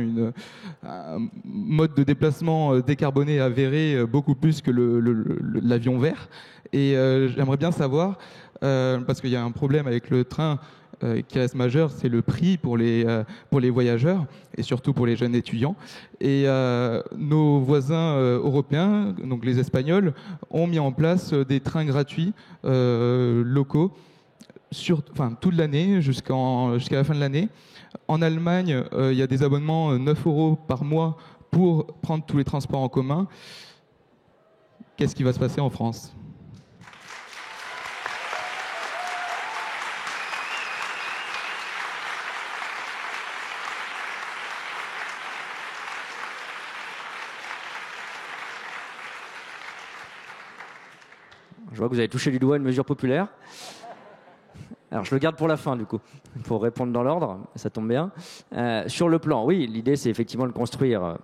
un mode de déplacement décarboné avéré beaucoup plus que l'avion vert. Et j'aimerais bien savoir, parce qu'il y a un problème avec le train qui reste majeur, c'est le prix pour les voyageurs et surtout pour les jeunes étudiants. Et nos voisins européens, donc les Espagnols, ont mis en place des trains gratuits locaux toute l'année jusqu'à la fin de l'année. En Allemagne, il y a des abonnements 9 € par mois pour prendre tous les transports en commun. Qu'est-ce qui va se passer en France ?
Je vois que vous avez touché du doigt une mesure populaire. Alors, je le garde pour la fin, du coup, pour répondre dans l'ordre. Ça tombe bien. Sur le plan, oui, l'idée, c'est effectivement de construire,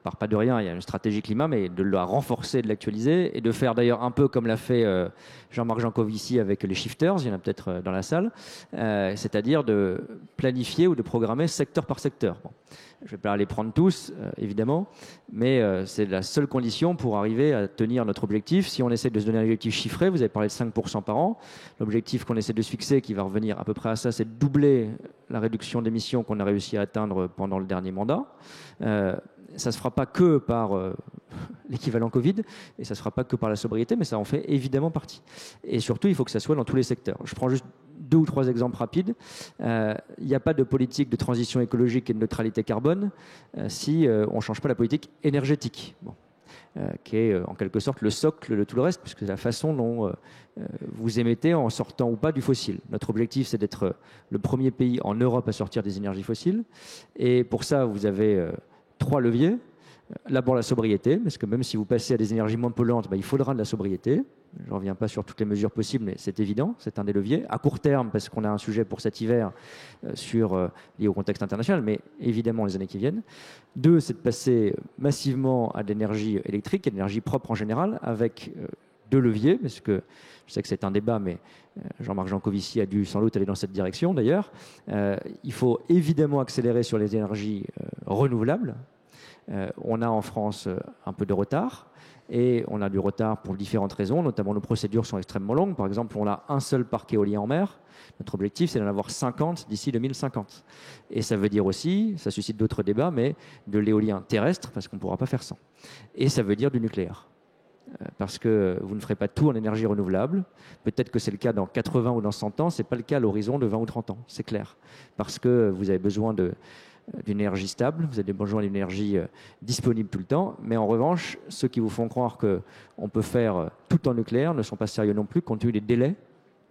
par pas de rien, il y a une stratégie climat, mais de la renforcer, de l'actualiser, et de faire d'ailleurs un peu comme l'a fait Jean-Marc Jancovici avec les shifters, il y en a peut-être dans la salle, c'est-à-dire de planifier ou de programmer secteur par secteur. Bon. Je ne vais pas les prendre tous, évidemment, mais c'est la seule condition pour arriver à tenir notre objectif. Si on essaie de se donner un objectif chiffré, vous avez parlé de 5% par an, l'objectif qu'on essaie de se fixer, qui va revenir à peu près à ça, c'est de doubler la réduction d'émissions qu'on a réussi à atteindre pendant le dernier mandat. Ça ne se fera pas que par l'équivalent Covid, et ça ne se fera pas que par la sobriété, mais ça en fait évidemment partie. Et surtout, il faut que ça soit dans tous les secteurs. Je prends juste 2 ou 3 exemples rapides. Il n'y a pas de politique de transition écologique et de neutralité carbone si on ne change pas la politique énergétique, qui est en quelque sorte le socle de tout le reste, puisque c'est la façon dont vous émettez en sortant ou pas du fossile. Notre objectif, c'est d'être le premier pays en Europe à sortir des énergies fossiles. Et pour ça, vous avez 3 leviers. D'abord la sobriété, parce que même si vous passez à des énergies moins polluantes, il faudra de la sobriété. Je ne reviens pas sur toutes les mesures possibles, mais c'est évident, c'est un des leviers. À court terme, parce qu'on a un sujet pour cet hiver lié au contexte international, mais évidemment les années qui viennent. 2, c'est de passer massivement à de l'énergie électrique et de l'énergie propre en général, avec 2 leviers, parce que je sais que c'est un débat, mais Jean-Marc Jancovici a dû sans doute aller dans cette direction d'ailleurs. Il faut évidemment accélérer sur les énergies renouvelables. On a en France un peu de retard, et on a du retard pour différentes raisons, notamment nos procédures sont extrêmement longues. Par exemple, on a un seul parc éolien en mer. Notre objectif, c'est d'en avoir 50 d'ici 2050. Et ça veut dire aussi, ça suscite d'autres débats, mais de l'éolien terrestre, parce qu'on ne pourra pas faire sans. Et ça veut dire du nucléaire. Parce que vous ne ferez pas tout en énergie renouvelable. Peut-être que c'est le cas dans 80 ou dans 100 ans, ce n'est pas le cas à l'horizon de 20 ou 30 ans, c'est clair. Parce que vous avez besoin d'une énergie stable, vous avez besoin d'une énergie disponible tout le temps, mais en revanche, ceux qui vous font croire qu'on peut faire tout en nucléaire ne sont pas sérieux non plus, compte tenu des délais,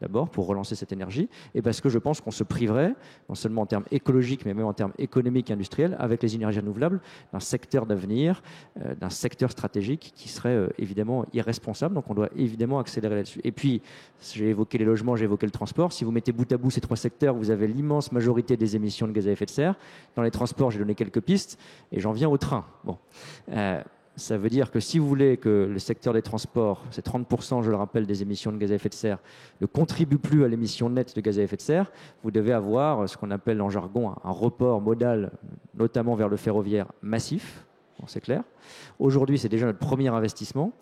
d'abord, pour relancer cette énergie, et parce que je pense qu'on se priverait, non seulement en termes écologiques, mais même en termes économiques et industriels, avec les énergies renouvelables, d'un secteur d'avenir, d'un secteur stratégique qui serait évidemment irresponsable, donc on doit évidemment accélérer là-dessus. Et puis, j'ai évoqué les logements, j'ai évoqué le transport, si vous mettez bout à bout ces 3 secteurs, vous avez l'immense majorité des émissions de gaz à effet de serre. Dans les transports, j'ai donné quelques pistes, et j'en viens au train. Bon. Ça veut dire que si vous voulez que le secteur des transports, c'est 30%, je le rappelle, des émissions de gaz à effet de serre, ne contribue plus à l'émission nette de gaz à effet de serre, vous devez avoir ce qu'on appelle en jargon un report modal, notamment vers le ferroviaire massif. Bon, c'est clair. Aujourd'hui, c'est déjà notre premier investissement.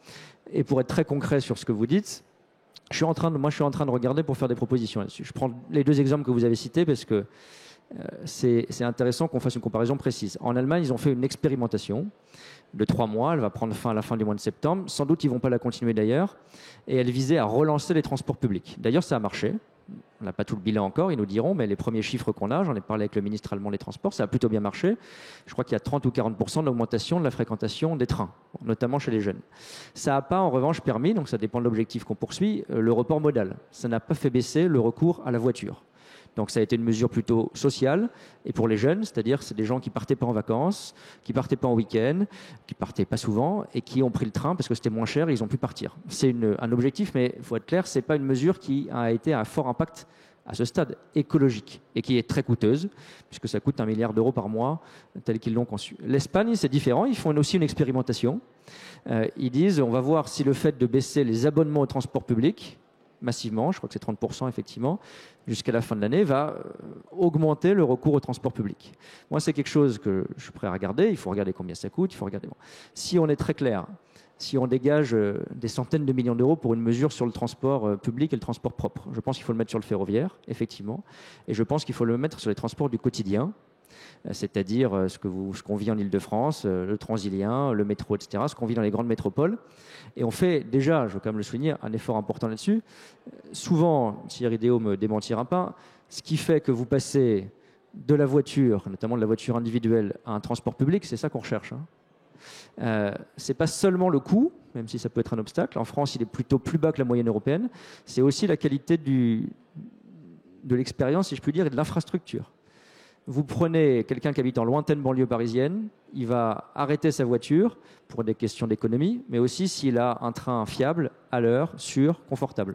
Et pour être très concret sur ce que vous dites, je suis en train de regarder pour faire des propositions là-dessus. Je prends les 2 exemples que vous avez cités parce que c'est intéressant qu'on fasse une comparaison précise. En Allemagne, ils ont fait une expérimentation de 3 mois. Elle va prendre fin à la fin du mois de septembre. Sans doute, ils ne vont pas la continuer d'ailleurs. Et elle visait à relancer les transports publics. D'ailleurs, ça a marché. On n'a pas tout le bilan encore, ils nous diront, mais les premiers chiffres qu'on a, j'en ai parlé avec le ministre allemand des Transports, ça a plutôt bien marché. Je crois qu'il y a 30 ou 40% d'augmentation de la fréquentation des trains, notamment chez les jeunes. Ça n'a pas en revanche permis, donc ça dépend de l'objectif qu'on poursuit, le report modal. Ça n'a pas fait baisser le recours à la voiture. Donc ça a été une mesure plutôt sociale et pour les jeunes, c'est-à-dire c'est des gens qui partaient pas en vacances, qui partaient pas en week-end, qui partaient pas souvent et qui ont pris le train parce que c'était moins cher et ils ont pu partir. C'est un objectif, mais il faut être clair, c'est pas une mesure qui a été à fort impact à ce stade écologique et qui est très coûteuse puisque ça coûte 1 milliard d'euros par mois tel qu'ils l'ont conçu. L'Espagne, c'est différent, ils font aussi une expérimentation. Ils disent on va voir si le fait de baisser les abonnements au transport public massivement, je crois que c'est 30% effectivement, jusqu'à la fin de l'année, va augmenter le recours au transport public. Moi, c'est quelque chose que je suis prêt à regarder. Il faut regarder combien ça coûte. Il faut regarder. Bon. Si on est très clair, si on dégage des centaines de millions d'euros pour une mesure sur le transport public et le transport propre, je pense qu'il faut le mettre sur le ferroviaire, effectivement, et je pense qu'il faut le mettre sur les transports du quotidien, c'est-à-dire ce qu'on vit en Ile-de-France, le Transilien, le métro, etc., ce qu'on vit dans les grandes métropoles. Et on fait déjà, je veux quand même le souligner, un effort important là-dessus. Souvent, Thierry Déaut ne me démentira pas, ce qui fait que vous passez de la voiture, notamment de la voiture individuelle, à un transport public, c'est ça qu'on recherche. Ce n'est pas seulement le coût, même si ça peut être un obstacle. En France, il est plutôt plus bas que la moyenne européenne. C'est aussi la qualité de l'expérience, si je puis dire, et de l'infrastructure. Vous prenez quelqu'un qui habite en lointaine banlieue parisienne, il va arrêter sa voiture pour des questions d'économie, mais aussi s'il a un train fiable, à l'heure, sûr, confortable.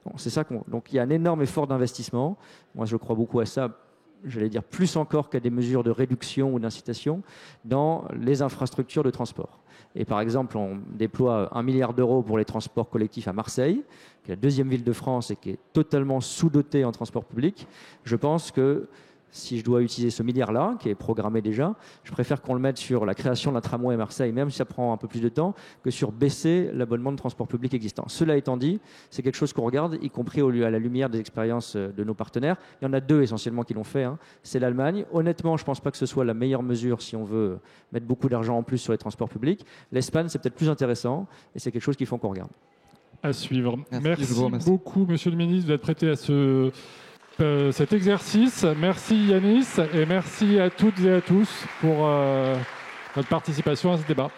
Bon, c'est ça donc il y a un énorme effort d'investissement. Moi, je crois beaucoup à ça, j'allais dire plus encore qu'à des mesures de réduction ou d'incitation dans les infrastructures de transport. Et par exemple, on déploie 1 milliard d'euros pour les transports collectifs à Marseille, qui est la 2e ville de France et qui est totalement sous-dotée en transport public. Je pense que si je dois utiliser ce milliard-là, qui est programmé déjà, je préfère qu'on le mette sur la création d'un tramway à Marseille, même si ça prend un peu plus de temps, que sur baisser l'abonnement de transport public existant. Cela étant dit, c'est quelque chose qu'on regarde, y compris à la lumière des expériences de nos partenaires. Il y en a 2 essentiellement qui l'ont fait. C'est l'Allemagne. Honnêtement, je ne pense pas que ce soit la meilleure mesure si on veut mettre beaucoup d'argent en plus sur les transports publics. L'Espagne, c'est peut-être plus intéressant et c'est quelque chose qu'il faut qu'on regarde.
À suivre. Merci beaucoup, Monsieur le Ministre, d'être prêté à cet exercice. Merci Yanis et merci à toutes et à tous pour votre participation à ce débat.